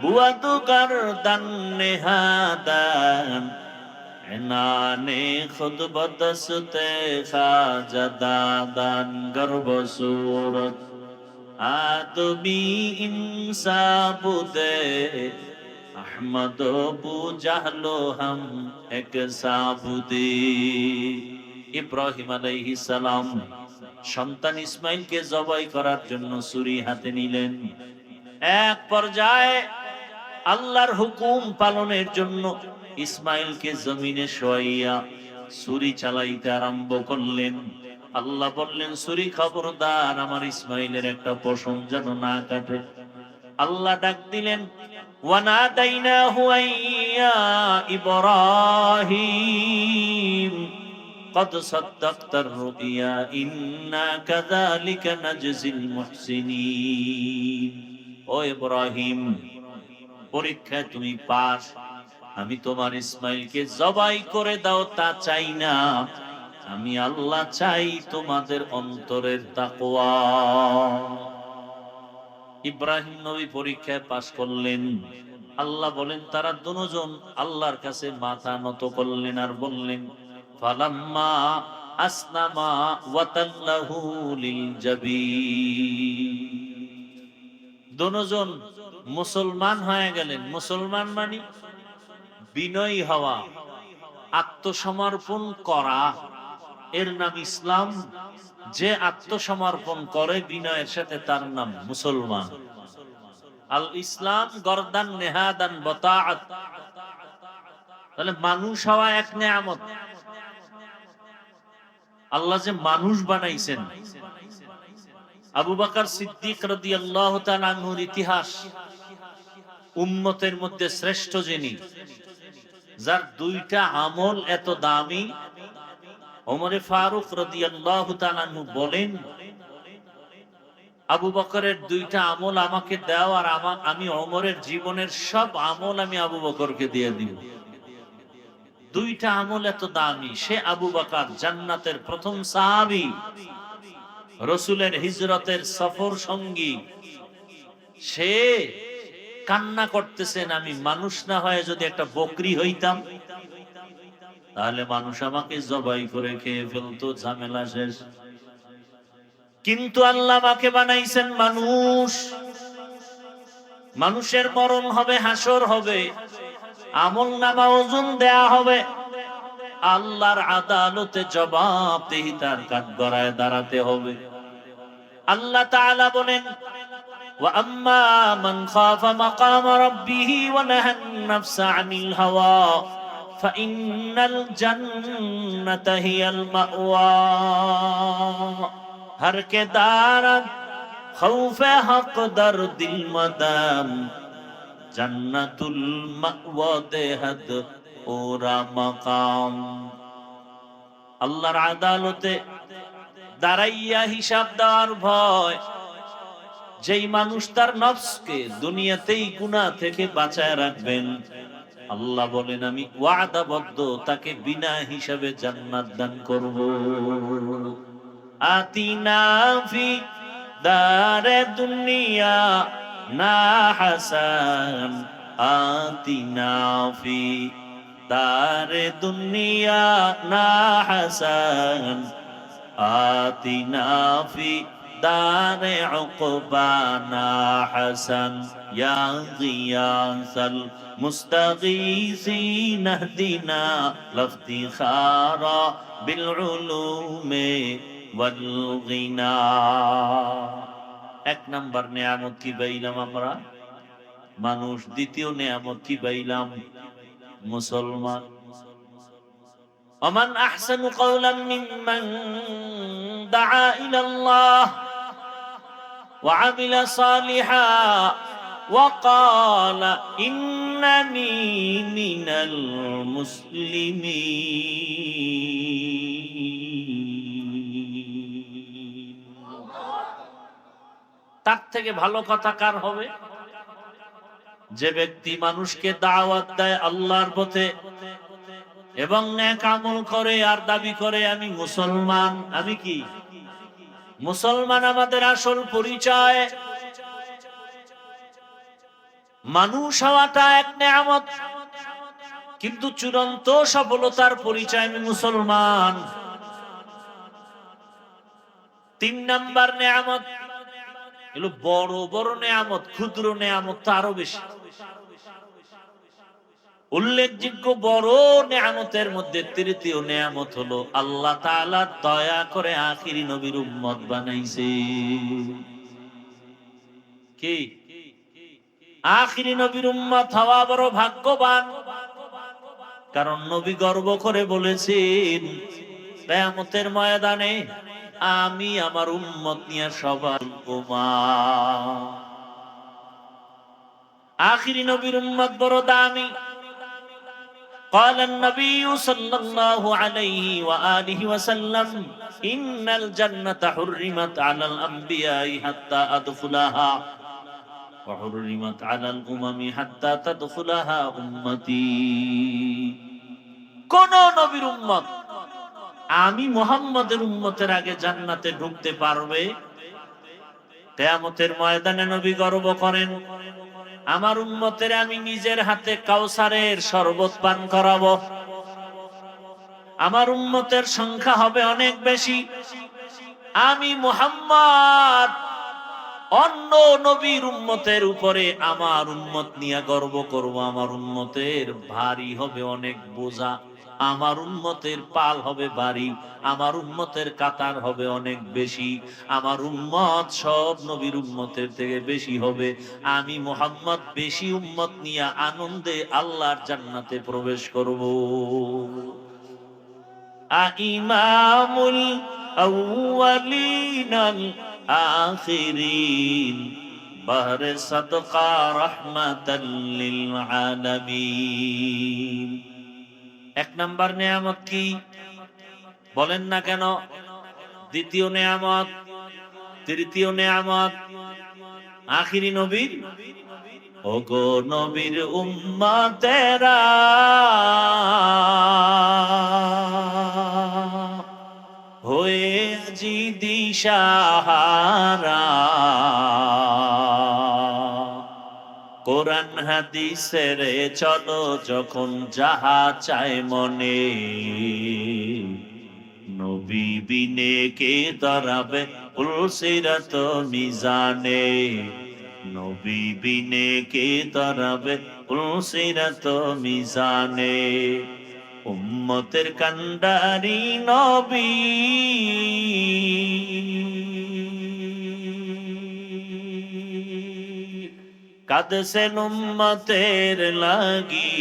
বুয়াদু করদান নেহাদান এনানে খুদ বদসতে খাজাদাদান গর্ব সুরত আদমি ইনসাবুদে আহমদ বু জাহলো হাম এক সাবুদে। ইব্রাহিম আলাইহিস সালাম সন্তান ইসমাইলকে জবাই করার জন্য ছুরি হাতে নিলেন। এক পর্যায়ে আল্লাহর হুকুম পালনের জন্য ইসমাইলকে জমিনে শোয়াইয়া ছুরি চালাইতে আরম্ভ করলেন। আল্লাহ বললেন, ছুরি খবরদার, আমার ইসমাইলের একটা পশম যেন না কাটে। আল্লাহ ডাক দিলেন, ওয়ানাদাইনাহু আইয়া ইব্রাহিম কদ সাদ্দাকতার রুইয়া ইন্না কাযালিকা নাজজিল মুহসিনিন। ও ইব্রাহিম, পরীক্ষায় তুমি পাস। আমি তোমার ইসমাইলকে জবাই করে দাও তা চাই না, আমি আল্লাহ চাই তোমাদের অন্তরের তাকওয়া। ইব্রাহিম নবী পরীক্ষায় পাস করলেন। আল্লাহ বলেন তারা দুজন আল্লাহর কাছে মাথা নত করলেন আর বললেন, ফালাম্মা আসলামা ওয়াতাল্লাহু লিল জাবিন। দুজন মুসলমান হয়ে গেলেন। মুসলমান মানে বিনয়ী হওয়া, আত্মসমর্পণ করা, এর নাম ইসলাম। যে আত্মসমর্পণ করে বিনয়ের সাথে তার নাম মুসলমান। আল ইসলাম গরদান নেহাদান বতাআত। তাহলে মানুষ হওয়া এক নিয়ামত। আল্লাহ যে মানুষ বানাইছেন। আবু বকর সিদ্দিক রাদিয়াল্লাহু তাআলা আনহুর ইতিহাস, উম্মতের মধ্যে শ্রেষ্ঠ যিনি, যার দুইটা আমল এত দামি। ওমর ফারুক রাদিয়াল্লাহু তাআলা আনহু বলেন, আবু বকরের দুইটা আমল আমাকে দাও আর আমি ওমরের জীবনের সব আমল আমি আবু বকরকে দিয়ে দিব। দুইটা আমল এত দামি। সে আবু বকর জান্নাতের প্রথম সাহাবী, রাসূলের হিজরতের সফর সঙ্গী। সে কান্না করতেছেন, আমি মানুষ না হয়ে যদি একটা বকরি হইতাম তাহলে মানুষ আমাকে জবাই করে খেয়ে ফেলতো, ঝামেলা শেষ। কিন্তু আল্লাহ আমাকে বানাইছেন মানুষ। মানুষের মরণ হবে, হাসর হবে, আমলনামা ওজন দেয়া হবে, আল্লাহর আদালতে জবাবদিহিতার কাঠগড়ায় দাঁড়াতে হবে। আল্লাহ তাআলা বলেন, ওয়া আম্মা মান খাফা মাকাম রাব্বিহি ওয়া নাহান নাফসা আনিল হাওয়া ফাইন্নাল জান্নাতা হিয়াল মাওয়া। हर के दारद खौफे हक दर दिल मदाम जन्नतुल मावा देहद ओरा मकाम। আল্লাহর আদালতে দাঁড়াইয়া হিসাব দেওয়ার ভয়। যেই মানুষ তার নফসকে দুনিয়াতেই গুনাহ থেকে বাঁচায় রাখবেন, আল্লাহ বলেন আমি ওয়াদাবদ্ধ তাকে বিনা হিসাবে জান্নাত দান করব। আতিনা ফি দারে দুনিয়া না হাসান, আতিনা ফি দারে দুনিয়া না হাসান, আতিনা ফি দারে উকবা না হাসান, ইয়া গিয়াসাল মুস্তাগীসিন ইহদিনা লাফতিখারা বিল উলুমে ওয়াল গিনা। এক নাম্বার নিয়ামত কি পাইলাম আমরা? মানুষ। দ্বিতীয় নিয়ামত কি পাইলাম? মুসলমান। ওমান আহসানু কাওলাম মিম্মান দাআ ইলাল্লাহ ওয়া আমিলা সালিহা ওয়া ক্বালা ইন্নানী মিনাল মুসলিমিন। তার থেকে ভালো কথা কার হবে? যে ব্যক্তি মানুষকে দাওয়াত দেয় আল্লাহর পথে এবং নেক আমল করে আর দাবি করে আমি মুসলমান। আমি কি মুসলমান? আমাদের আসল পরিচয় মানুষ হওয়াটা এক নেয়ামত, কিন্তু চূড়ান্ত সফলতার পরিচয় আমি মুসলমান। 3 নাম্বার নেয়ামত এগুলো বড় বড় নেয়ামত, ক্ষুদ্র নেয়ামত তো আরো বেশি। উল্লেখযোগ্য বড় নেয়ামতের মধ্যে তৃতীয় নেয়ামত হলো আল্লাহ তাআলা দয়া করে আখিরি নবীর উম্মত বানাইছে। কি? আখিরি নবীর উম্মত হওয়া বড় ভাগ্যবান। কারণ নবী গর্ব করে বলেছেন কিয়ামতের ময়দানে আমি আমার উম্মত নিয়ে সবার উপমা। আখিরি নবীর উম্মত বড় দামি। قال النبي صلى الله عليه وآله وسلم إن الجنة حرمت على الأنبياء حتى أدخلها وحرمت على الأمم حتى تدخلها أمتي। কোন নবীর উম্মত আমি মুহাম্মদের উম্মতের আগে জান্নাতে ঢুকতে পারবে? কিয়ামতের ময়দানে নবী গর্ব করেন আমার উম্মতের আমি নিজের হাতে কাউসারের শরবত পান করাবো। আমার উম্মতের সংখ্যা হবে অনেক বেশি। আমি মুহাম্মদ অন্য নবীর উম্মতের উপরে আমার উম্মত নিয়ে গর্ব করব। আমার উম্মতের ভারী হবে অনেক বোঝা, আমার উম্মতের পাল হবে ভারী, আমার উম্মতের কাতার হবে অনেক বেশি, আমার উম্মত সব নবীর উম্মতের থেকে বেশি হবে। আমি মুহাম্মদ বেশি উম্মত নিয়ে আনন্দে আল্লাহর জান্নাতে প্রবেশ করব। ইমামুল আউয়ালিন আল আখিরিন বাহরে সাদকা রাহমাতাল লিল আলামিন। এক নাম্বার নেয়ামত কি বলেন না কেন? দ্বিতীয় নেয়ামত, তৃতীয় নেয়ামত আখিরি নবীর। ওগো নবীর উম্মতেরা হয়ে আজি দিশাহারা, কোরআন হাদিসের চলো যখন যাহা চায় মনে, নবী বিনে কে দাঁড়াবে পুলসিরাত মিজানে, নবী বিনে কে তরাবে পুলসিরাত মিজানে। উম্মতের কান্ডারি নবী, কাঁদছেন উম্মতের লাগি,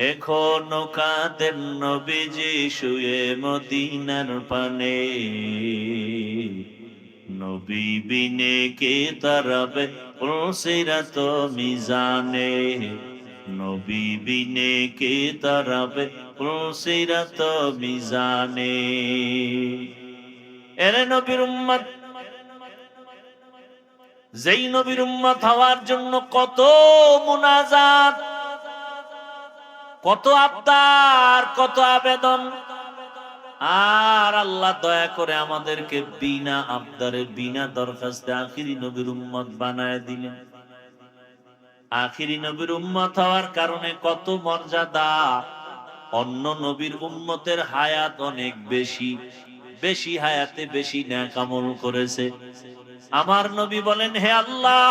এখনো কাঁদেন নবীজি শুয়ে মদিনার পানে। নবী বিনে কে তরাবে পুলসিরাত মিজানে। নবী বিনে কে তরাবে পুলসিরাত মিজানে। এরে নবীর উম্মত, যেই নবীর উম্মত হওয়ার জন্য কত মুনাজাত, কত আবদার, কত আবেদন, আর আল্লাহ দয়া করে আমাদেরকে বিনা আবদারে বিনা দরখাস্তে আখিরি নবীর উম্মত বানায় দিলেন। আখিরি নবীর উম্মত হওয়ার কারণে কত মর্যাদা। অন্য নবীর উম্মতের হায়াত অনেক বেশি, বেশি হায়াতে বেশি নেক আমল করেছে। আমার নবী বলেন, হে আল্লাহ,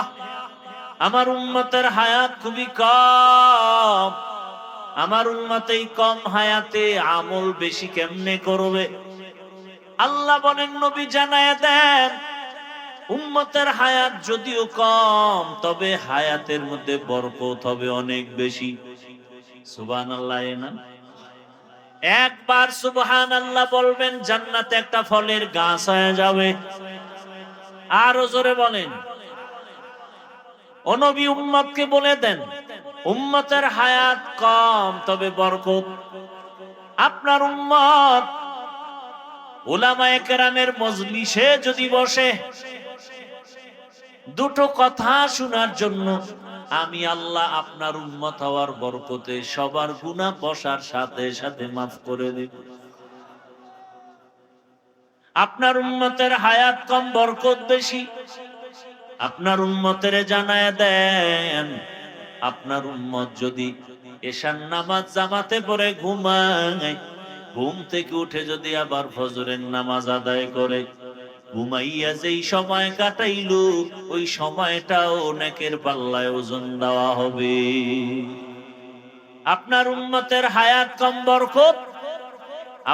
আমার উম্মতের হায়াত খুবই কম, আমার উম্মত এই কম হায়াতে আমল বেশি কেমনে করবে? আল্লাহ বলেন, নবী জানায় দেন, উম্মতের হায়াত যদিও কম, তবে হায়াতের মধ্যে বরকত হবে অনেক বেশি। সুবহানাল্লাহ। না একবার সুবহানাল্লাহ বলবেন, জান্নাতে একটা ফলের গাছ হয়ে যাবে। আরো জোরে বলেন। ও নবী, উম্মতকে বলে দেন, উম্মতের হায়াত কম তবে বরকত। আপনার উম্মত উলামায়ে কেরামের মজলিসে যদি বসে দুটো কথা শোনার জন্য, আমি আল্লাহ আপনার উম্মত হওয়ার বরকতে সবার গুনাহ বসার সাথে সাথে মাফ করে দেব। আপনার উম্মতের হায়াত কম, বরকত বেশি। আপনার উম্মতের জানায় দেন, আপনার উম্মত যদি এশার নামাজ জামাতে পড়ে ঘুমায়, ঘুম থেকে উঠে যদি আবার ফজরের নামাজ আদায় করে, ঘুমাইয়া যেই সময় কাটাইলো ওই সময়টাও নেকের পাল্লায় ওজন দেওয়া হবে। আপনার উম্মতের হায়াত কম, বরকত।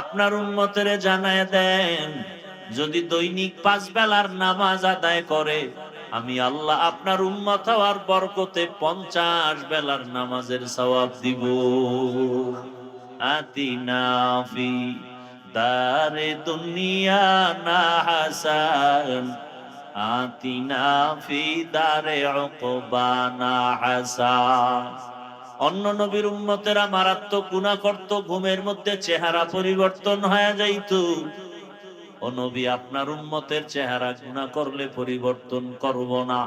আপনার উম্মতের জানায় দেন, যদি দৈনিক 5 বেলার নামাজ আদায় করে, আমি আল্লাহ আপনার উম্মত হওয়ার বরকতে 50 বেলার নামাজের সওয়াব দিব। আতিনা ফি দারে দুনিয়া না হাসান, আতিনা ফি দারে উকবা না হাসান। অন্য নবীর উম্মতেরা মারাত্মক গুনাহ করত, ঘুমের মধ্যে চেহারা পরিবর্তন হয়ে যাইত। ও নবী, আপনার উম্মতের চেহারা গুনাহ করলে পরিবর্তন করব না।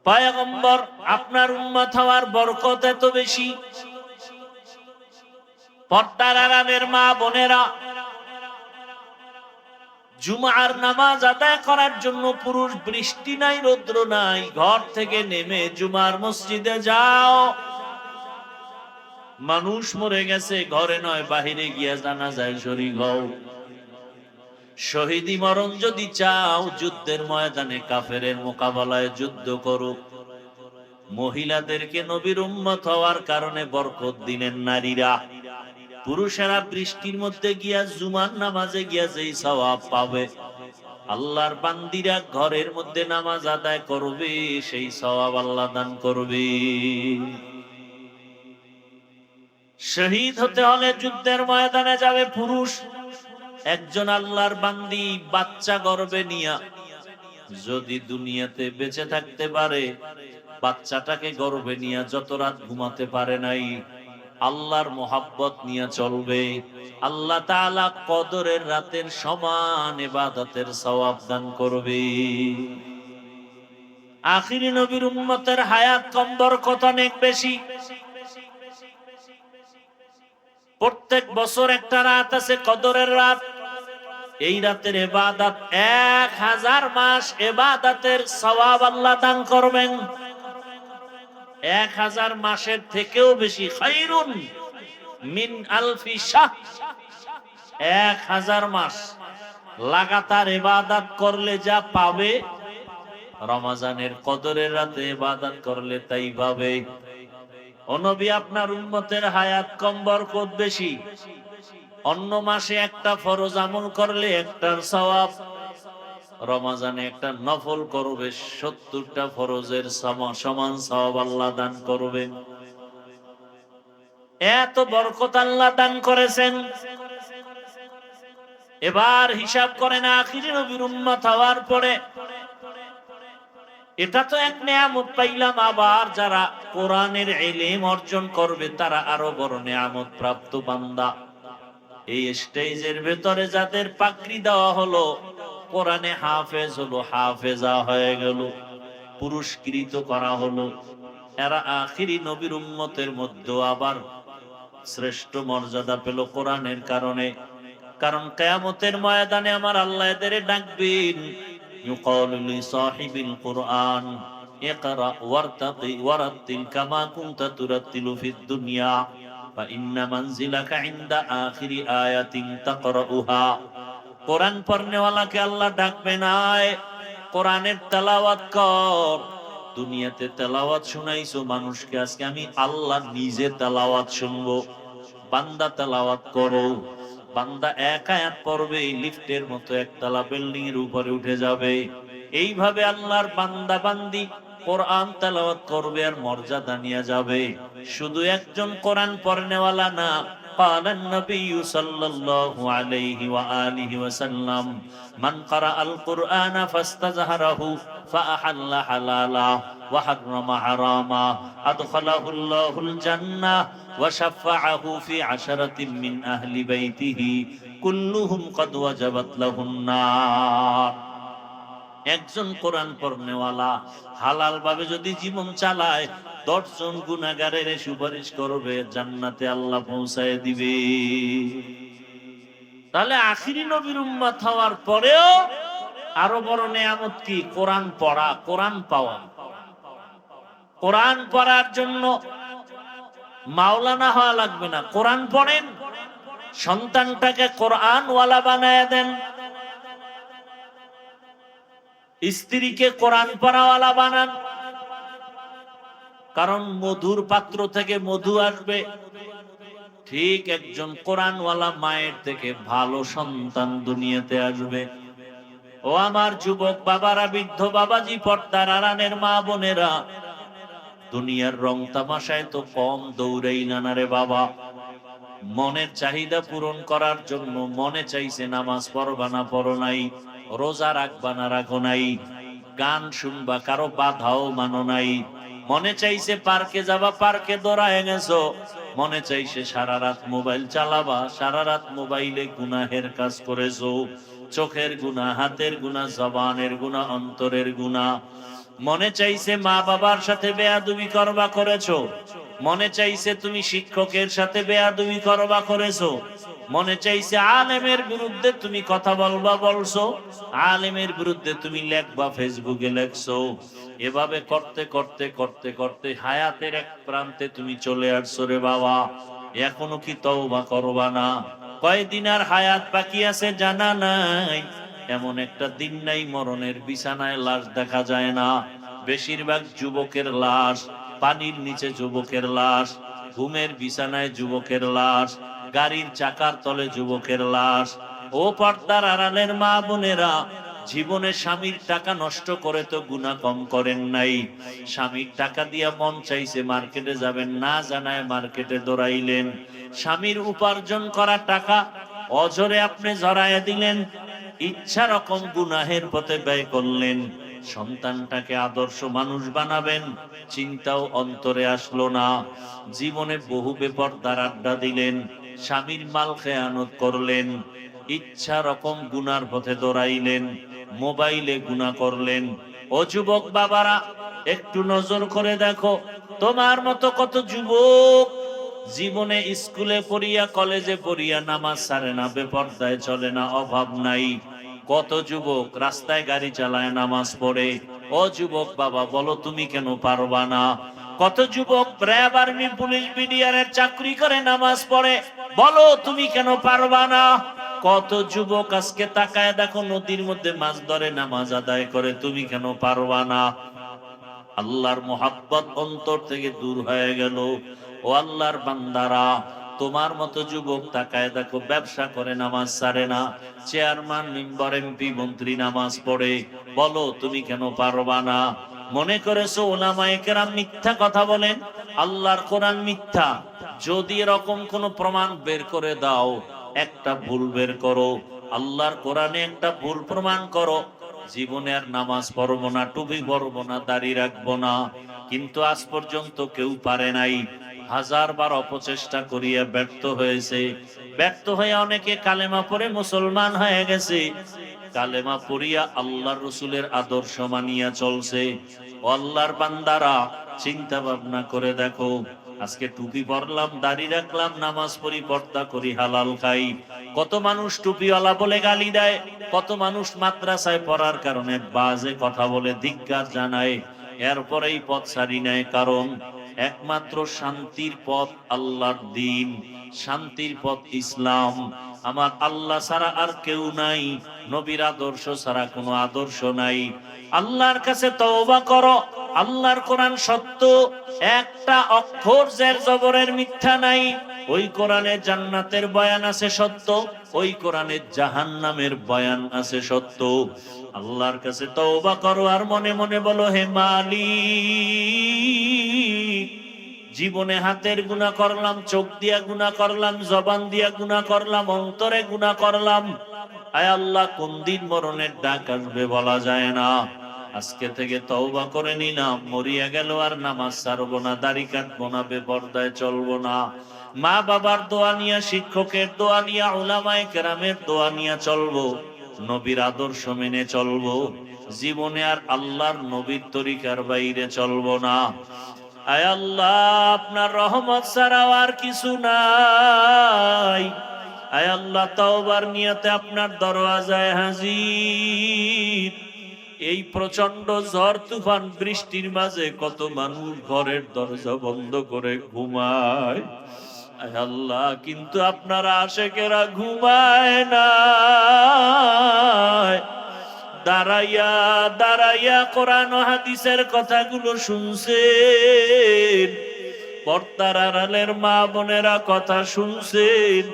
পয়গম্বর, আপনার উম্মত হওয়ার বরকত এত বেশি। পর্দার আড়ালের মা বোনেরা, জুমার নামাজ আদায় করার জন্য পুরুষ, বৃষ্টি নাই রৌদ্র নাই, ঘর থেকে নেমে জুমার মসজিদে যাও। মানুষ মরে গেছে, ঘরে নয় বাহিরে গিয়া জানাজায় শরীক হও। শহীদি মরণ যদি চাও, যুদ্ধের ময়দানে কাফেরের মোকাবেলায় যুদ্ধ করো। মহিলাদেরকে নবীর উম্মত হওয়ার কারণে বরকত দিলেন নারীরা। পুরুষেরা বৃষ্টির মধ্যে গিয়া জুমার নামাজে গিয়া যেই সওয়াব পাবে, আল্লাহর বান্দিরা ঘরের মধ্যে নামাজ আদায় করবে, সেই সওয়াব আল্লাহ দান করবে। শহীদ হতে হলে যুদ্ধের ময়দানে যাবে পুরুষ। একজন আল্লাহর বান্দি বাচ্চা গর্ভে নিয়া যদি দুনিয়াতে বেঁচে থাকতে পারে, বাচ্চাটাকে গর্ভে নিয়া যত রাত ঘুমাতে পারে নাই, আল্লাহর মোহাব্বত নিয়ে চলবে, আল্লাহ তাআলা কদরের রাতের সমান ইবাদতের সওয়াব দান করবে। আখিরি নবীর উম্মতের হায়াত কম, বরকত অনেক বেশি। প্রত্যেক বছর একটা রাত আছে কদরের রাত। এই রাতের ইবাদত 1000 মাস ইবাদতের সওয়াব আল্লাহ দান করবেন। 1000 মাসের থেকেও বেশি, খায়রুন মিন আলফি শাহর। 1000 মাস লাগাতার ইবাদত করলে যা পাবে, রমজানের কদরের রাতে ইবাদত করলে তাই পাবে। ও নবী, আপনার উম্মতের হায়াত কম, বরকত বেশি। অন্য মাসে একটা ফরজ আমল করলে একটার সওয়াব, রমজানে একটা নফল করবে 70টা ফরজের সমান সওয়াব আল্লাহ দান করবেন। এত বরকত আল্লাহ দান করেছেন। এবার হিসাব করেন, আখিরি নবীর উম্মত হওয়ার পরে এটা তো এক নেয়ামত পাইলাম। আবার যারা কোরআনের ইলম অর্জন করবে তারা আরো বড় নেয়ামত প্রাপ্ত বান্দা। এই স্টেজের ভেতরে যাদের পাকড়ি দেওয়া হলো, কোরআনে হাফেজ হলো, হাফেজা হয়ে গেল, পুরস্কৃত করা হলো, এরা আখিরি নবীর উম্মতের মধ্যে আবার শ্রেষ্ঠ মর্যাদা পেল কোরআনের কারণে। কারণ কিয়ামতের ময়দানে আমার আল্লাহ এদের ডাকবেন, ইউকালু লিসাহিবিল কুরআন ইকরা ওয়ারতাকি ওয়ারাতিল কামা কুনতা তুরাতিলু ফিদ দুনিয়া ফা ইন্না মানজিলাকা ইনদা আখিরি আয়াতিন তাকরাউহা। কোরআন পড়নেওয়ালাকে আল্লাহ ডাকবেন, আয় কোরআনের তেলাওয়াত কর। দুনিয়াতে তেলাওয়াত শুনাইছো মানুষকে, আজকে আমি আল্লাহ নিজে তেলাওয়াত শুনবো। বান্দা তেলাওয়াত করো। বান্দা এক আয়াত পড়বে, লিফটের মতো একতলা বিল্ডিং এর উপরে উঠে যাবে। এইভাবে আল্লাহর বান্দা বান্দি কোরআন তেলাওয়াত করবে আর মর্যাদা নিয়ে যাবে। শুধু একজন কোরআন পড়নেওয়ালা না, قال النبي صلى الله عليه وآله وسلم من قرأ القرآن فاستظهره فأحل حلالا وحرم حراما أدخله الله الجنة وشفعه في 10 من أهل بيته كلهم قد وجبت له النار। একজন কোরআন পড়নেওয়ালা হালাল ভাবে যদি জীবন চালায়, 10 জন গুনাহগারের সুপারিশ করবে, জান্নাতে আল্লাহ পৌঁছায় দিবে। তাহলে আখিরি নবীর উম্মত হওয়ার পরেও আরো বড় নেয়ামত কি? কোরআন পড়া, কোরআন পাওয়া। কোরআন পড়ার জন্য মাওলানা হওয়া লাগবে না, কোরআন পড়েন, সন্তানটাকে কোরআন ওয়ালা বানায় দেন, স্ত্রীকে কোরআন পড়াওয়ালা বানান। কারণ মধুর পাত্র থেকে মধু আসবে, ঠিক একজন কোরআনওয়ালা মায়ের থেকে ভালো সন্তান দুনিয়াতে আসবে। ও আমার যুবক বাবারা, বৃদ্ধ বাবাজি, পর্দার আড়ালের মা বোনেরা, দুনিয়ার রং তামাশায় তো কম দৌড়াই না রে বাবা। মনের চাহিদা পূরণ করার জন্য মনে চাইছে নামাজ পড়বা না পড়ো নাই, রোজা রাখবা না রাখো নাই, গান শুনবা কারো বাধাও মানো নাই, মনে চাইছে পার্কে যাবা পার্কে দৌড়ায় গেছো, মনে চাইছে সারা রাত মোবাইল চালাবা, সারা রাত মোবাইলে গুনাহের কাজ করেছো, চোখের গুনাহ, হাতের গুনাহ, জবানের গুনাহ, অন্তরের গুনাহ। মনে চাইছে মা বাবার সাথে বেয়াদবি করবা, করেছো। মনে চাইছে তুমি শিক্ষকের সাথে বেয়াদবি করবা, করেছো। মনে চাইছে আলেমের বিরুদ্ধে তুমি কথা বলবা, বলছো। আলেমের বিরুদ্ধে তুমি লেখবা, ফেসবুকে লেখছো। এভাবে করতে করতে করতে করতে হায়াতের এক প্রান্তে তুমি চলে আসছো রে বাবা। এখনো কি তওবা করবা না? কয়দিন আর হায়াত বাকি আছে জানা নাই। এমন একটা দিন নাই মরণের বিছানায় লাশ দেখা যায় না। বেশিরভাগ যুবকের লাশ, পানির নিচে যুবকের লাশ, ঘুমের বিছানায় যুবকের লাশ, গাড়ির চাকার তলে যুবকের লাশ। ও পর্দার আড়ালের মা বোনেরা, জীবনে স্বামীর টাকা নষ্ট করে তো গুনাহ কম করেন নাই। স্বামীর টাকা দিয়া মন চাইছে মার্কেটে যাবেন, না জানায় মার্কেটে দৌড়াইলেন। স্বামীর উপার্জন করা টাকা অঝরে আপনি জড়াইয়া দিলেন, ইচ্ছা রকম গুনাহের পথে ব্যয় করলেন। সন্তানটাকে আদর্শ মানুষ বানাবেন, চিন্তাও অন্তরে আসলো না। জীবনে বহু বেপরদার আড্ডা দিলেন, স্বামীর মাল খেয়ানত করলেন, ইচ্ছা রকম গুনার পথে দৌড়াইলেন, মোবাইলে গুনাহ করলেন। ও যুবক বাবারা, একটু নজর করে দেখো, তোমার মতো কত যুবক জীবনে স্কুলে পড়িয়া, কলেজে পড়িয়া নামাজ ছাড়ে না, বেপরদায় চলে না, অভাব নাই। কত যুবক রাস্তায় গাড়ি চালায়, নামাজ পড়ে। ও যুবক বাবা, বলো তুমি কেন পারবা না? কত যুবক র্যাব, আর্মি, পুলিশ, বিডিআর এর চাকরি করে, নামাজ পড়ে, বলো তুমি কেন পারবা না? কত যুবক আজকে তাকায় দেখো নদীর মধ্যে মাছ ধরে নামাজ আদায় করে, তুমি কেন পারবা না? আল্লাহর মোহাব্বত অন্তর থেকে দূর হয়ে গেল। ও আল্লাহর বান্দারা, তোমার মতো যুবক তাকায় দেখো ব্যবসা করে নামাজ ছাড়ে না, চেয়ারম্যান মেম্বার এমপি মন্ত্রী নামাজ পড়ে, বলো তুমি কেন পারবা না? মনে করেছো ওলামায়ে কেরাম মিথ্যা কথা বলেন, আল্লাহর কোরআন মিথ্যা? যদি এরকম কোন প্রমাণ বের করে দাও, একটা ভুল বের করো, আল্লাহর কোরআনে একটা ভুল প্রমাণ করো, জীবনে আর নামাজ পড়বো না, টুপি পরবো না, দাড়ি রাখবো না। কিন্তু আজ পর্যন্ত কেউ পারে নাই। হাজারবার অপচেষ্টা করিয়া ব্যর্থ হয়েছে। ব্যর্থ হয়ে অনেকে কালেমা পড়ে মুসলমান হয়ে গেছে, কালেমা পড়িয়া আল্লাহর রসুলের আদর্শ মানিয়া চলছে। ও আল্লাহর বান্দারা, চিন্তা ভাবনা করে দেখো, আজকে টুপি পরলাম, দাড়ি রাখলাম, নামাজ পড়ি, পর্দা করি, হালাল খাই, কত মানুষ টুপিওয়ালা বলে গালি দেয়, কত মানুষ মাদ্রাসায় পড়ার কারণে বাজে কথা বলে ধিক্কার জানায়, এরপরেই পথ ছাড়ি নেয়। কারণ একমাত্র শান্তির পথ আল্লাহর দ্বীন, শান্তির পথ ইসলাম। আমার আল্লাহ ছাড়া আর কেউ নাই, নবীর আদর্শ ছাড়া কোনো আদর্শ নাই। আল্লাহর কাছে তওবা করো, আল্লাহর কোরআন সত্য, একটা অক্ষর জের জবরের মিথ্যা নাই। ওই কোরআনে জান্নাতের বয়ান আছে সত্য, ওই কোরআনে জাহান্নামের বয়ান আছে সত্য। আল্লাহর কাছে তওবা করো আর মনে মনে বলো, হে মালিক, জীবনে হাতের গুনাহ করলাম, চোখ দিয়া গুনাহ করলাম, জবান দিয়া গুনাহ করলাম, অন্তরে গুনাহ করলাম। আয় আল্লাহ, কোন দিন মরণের ডাক আসবে বলা যায় না। আজকে থেকে তওবা করে নিলাম, মরিয়া গেল আর নামাজ ছাড়বো না, দাড়ি কাটবো না, বেপরদায় চলবো না। মা বাবার দোয়া নিয়া, শিক্ষকের দোয়া নিয়া, উলামায়ে কেরামের দোয়া নিয়া চলবো, নবীর আদর্শ মেনে চলবো। জীবনে আর আল্লাহর নবীর তরিকার বাইরে চলবো না। আয় আল্লাহ, আপনার রহমত ছাড়াও আর কিছু নাই। আয় আল্লাহ, তওবার নিয়তে আপনার দরওয়াজায় হাজির। এই প্রচন্ড ঝড় তুফান বৃষ্টির মাঝে কত মানুষ ঘরের দরজা বন্ধ করে ঘুমায়। আয় আল্লাহ, কিন্তু আপনার আশেকেরা ঘুমায় না, দাঁড়াইয়া দাঁড়াইয়া কোরআন ও হাদিসের কথাগুলো শুনছেন, পর্দার আড়ালের মা বোনেরা কথা শুনছেন।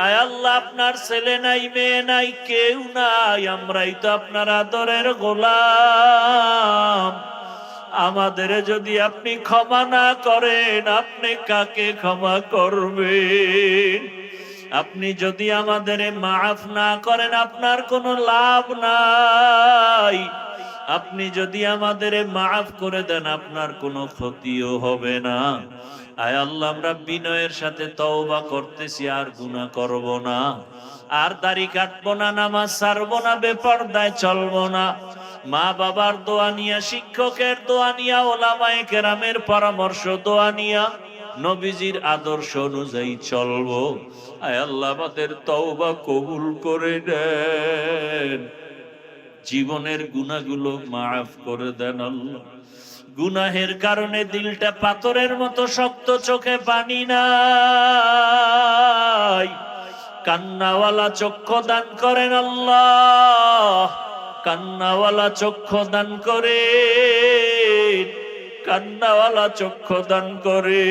আয় আল্লাহ, আপনার ছেলে নাই, মেয়ে নাই, কেউ নাই, আমরাই তো আপনার আদরের গোলাম। আমাদের যদি আপনি ক্ষমা না করেন, আপনি কাকে ক্ষমা করবেন? আপনি যদি আমাদের মাফ না করেন, আপনার কোনো লাভ নাই। আপনি যদি আমাদের মাফ করে দেন, আপনার কোনো ক্ষতিও হবে না। আয় আল্লাহ, আমরা বিনয়ের সাথে তওবা করতেছি, আর গুনাহ করব না, আর দাড়ি কাটবো না, নামাজ ছাড়বো না, বেপরদায় চলবো না। মা বাবার দোয়া নিয়া, শিক্ষকের দোয়া নিয়া, ওলামায়ে কেরামের পরামর্শ দোয়া নিয়া, নবীজির আদর্শ অনুযায়ী চলবো। আয় আল্লাহ, আমাদের তওবা কবুল করে দেন, জীবনের গুনাহগুলো মাফ করে দেন আল্লাহ। গুনাহের কারণে দিলটা পাথরের মতো শক্ত, চোখে পানি নাই, কান্নাওয়ালা চক্ষু দান করেন আল্লাহ, কান্নাওয়ালা চক্ষু দান করে, কান্নাওয়ালা চক্ষু দান করে।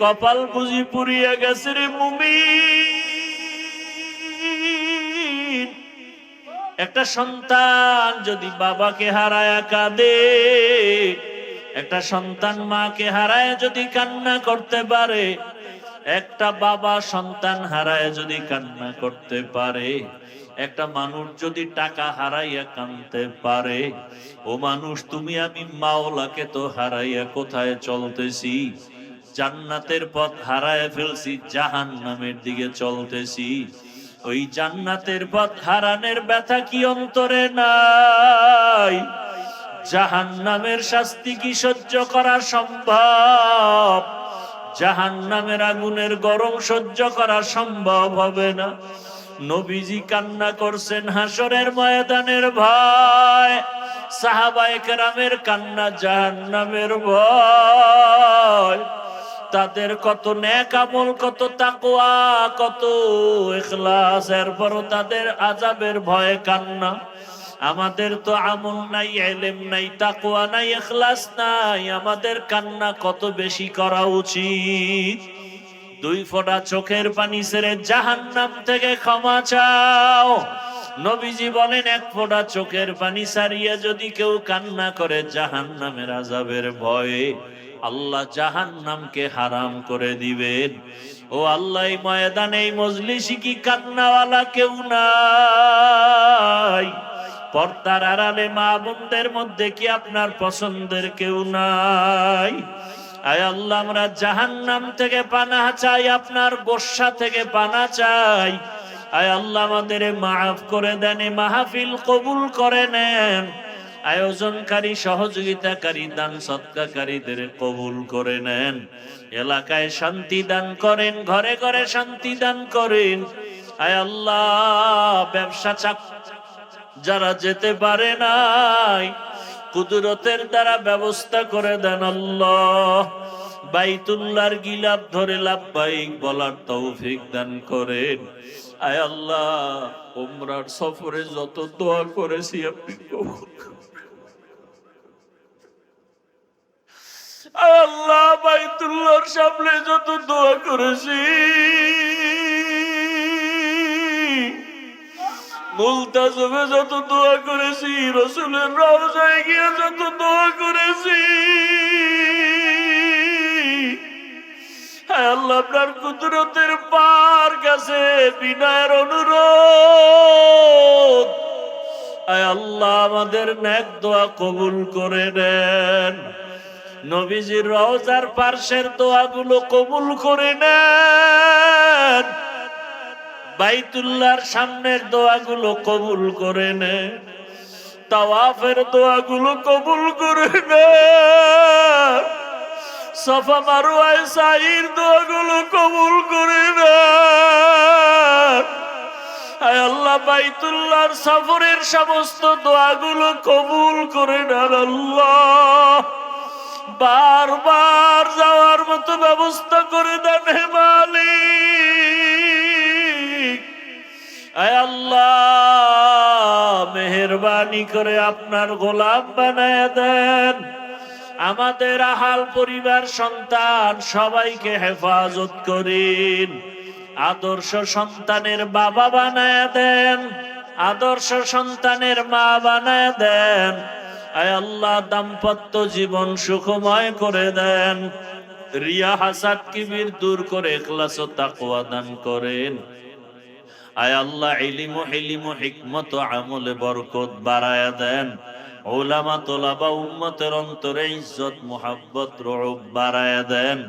কপাল বুঝি পুড়িয়া গেছে রে মুমিন। একটা সন্তান যদি বাবাকে হারায়া কাঁদে, একটা সন্তান মাকে হারায় যদি কান্না করতে পারে, একটা বাবা সন্তান হারায় যদি কান্না করতে পারে, একটা মানুষ যদি টাকা হারাইয়া কাঁদতে পারে, ও মানুষ, তুমি আমি মাওলাকে তো হারাইয়া কোথায় চলতেছি? জান্নাতের পথ হারায় ফেলছি, জাহান্নামের দিকে চলতেছি। ওই জান্নাতের পথ হারানোর ব্যথা কি অন্তরে নাই? জাহান্নামের শাস্তি কি সহ্য করা সম্ভব? জাহান্নামের আগুনের গরম সহ্য করা সম্ভব হবে না। নবীজি কান্না করছেন হাসরের ময়দানের ভয়, সাহাবায়ে কেরামের কান্না জাহান্নামের ভয়। তাদের কত নেক আমল, কত তাকওয়া, কত ইখলাস, এরপরও তাদের আযাবের ভয়ে কান্না। আমাদের তো আমল নাই, ইলম নাই, তাকওয়া নাই, ইখলাস নাই, আমাদের কান্না কত বেশি করা উচিত। 2 ফোঁটা চোখের পানি ছেড়ে জাহান্নাম থেকে ক্ষমা চাও। নবীজি বলেন 1 ফোঁটা চোখের পানি ছাড়িয়ে যদি কেউ কান্না করে জাহান্নামের আযাবের ভয়ে, আল্লাহ জাহান্নামকে হারাম করে দিবেন। ও আল্লাহ, এই ময়দানে, এই মজলিসে কি কান্নাওয়ালা কেউ নাই? পর্দার আড়ালে মা বোনদের মধ্যে কি আপনার পছন্দের কেউ নাই? আয় আল্লাহ, আমরা জাহান্নাম থেকে পানাহ চাই, আপনার গোসা থেকে পানাহ চাই। আয় আল্লাহ, আমাদের মাফ করে দেন, মাহফিল কবুল করে নেন। আয়োজনকারী, সহযোগিতাকারী, দান সৎকারীদের কবুল করে নেন। এলাকায় শান্তি দান করেন, ঘরে ঘরে শান্তি দান করেন। আয় আল্লাহ, ব্যবসা যারা যেতে পারে নাই, কুদরতের দ্বারা ব্যবস্থা করে দেন আল্লাহ। বাইতুল্লাহর গিলাফ ধরে লাব্বাইক বলার তৌফিক দান করেন। আয় আল্লাহ, উমরার সফরে যত দোয়া করেছি আপনি কবুল করুন। আয় আল্লাহ, বাইতুল্লাহর সামনে যত দোয়া করেছি, মুলতাজমে যত দোয়া করেছি, রাসূলের রওজায় গিয়ে যত দোয়া করেছি, হায় আল্লাহ, আপনার কুদরতের পার কাছে বিনয়ের অনুরোধ, আয় আল্লাহ, আমাদের নেক দোয়া কবুল করে নেন। নবীজির রওজার পার্শ্বের দোয়াগুলো কবুল করে নেন। বাইতুল্লাহর সামনের দোয়াগুলো কবুল করে নেন। তাওয়াফের দোয়াগুলো কবুল করে নেন। সাফা মারওয়ায় সাইর দোয়াগুলো কবুল করে নেন। আয় আল্লাহ, বাইতুল্লাহর সফরের সমস্ত দোয়াগুলো কবুল করে নেন আল্লাহ। বারবার যাওয়ার মতো ব্যবস্থা করে দেন হে মালিক। আয় আল্লাহ, মেহেরবানি করে আপনার গোলাম বানায় দেন। আমাদের আহাল, পরিবার, সন্তান সবাইকে হেফাজত করেন। আদর্শ সন্তানের বাবা বানায় দেন, আদর্শ সন্তানের মা বানায় দেন। আয় আল্লাহ, দাম্পত্য জীবন সুখময় করে দেন। রিয়া, হাসাদ, কিবির দূর করে ইখলাস ও তাকওয়া দান করেন। আয় আল্লাহ, ইলম ও হিলম ও হিকমত ও আমলে বরকত বাড়ায়া দেন। উলামা, তোলাবা, উম্মতের অন্তরে ইজ্জত, মুহাব্বত, রউব বাড়ায়া দেন।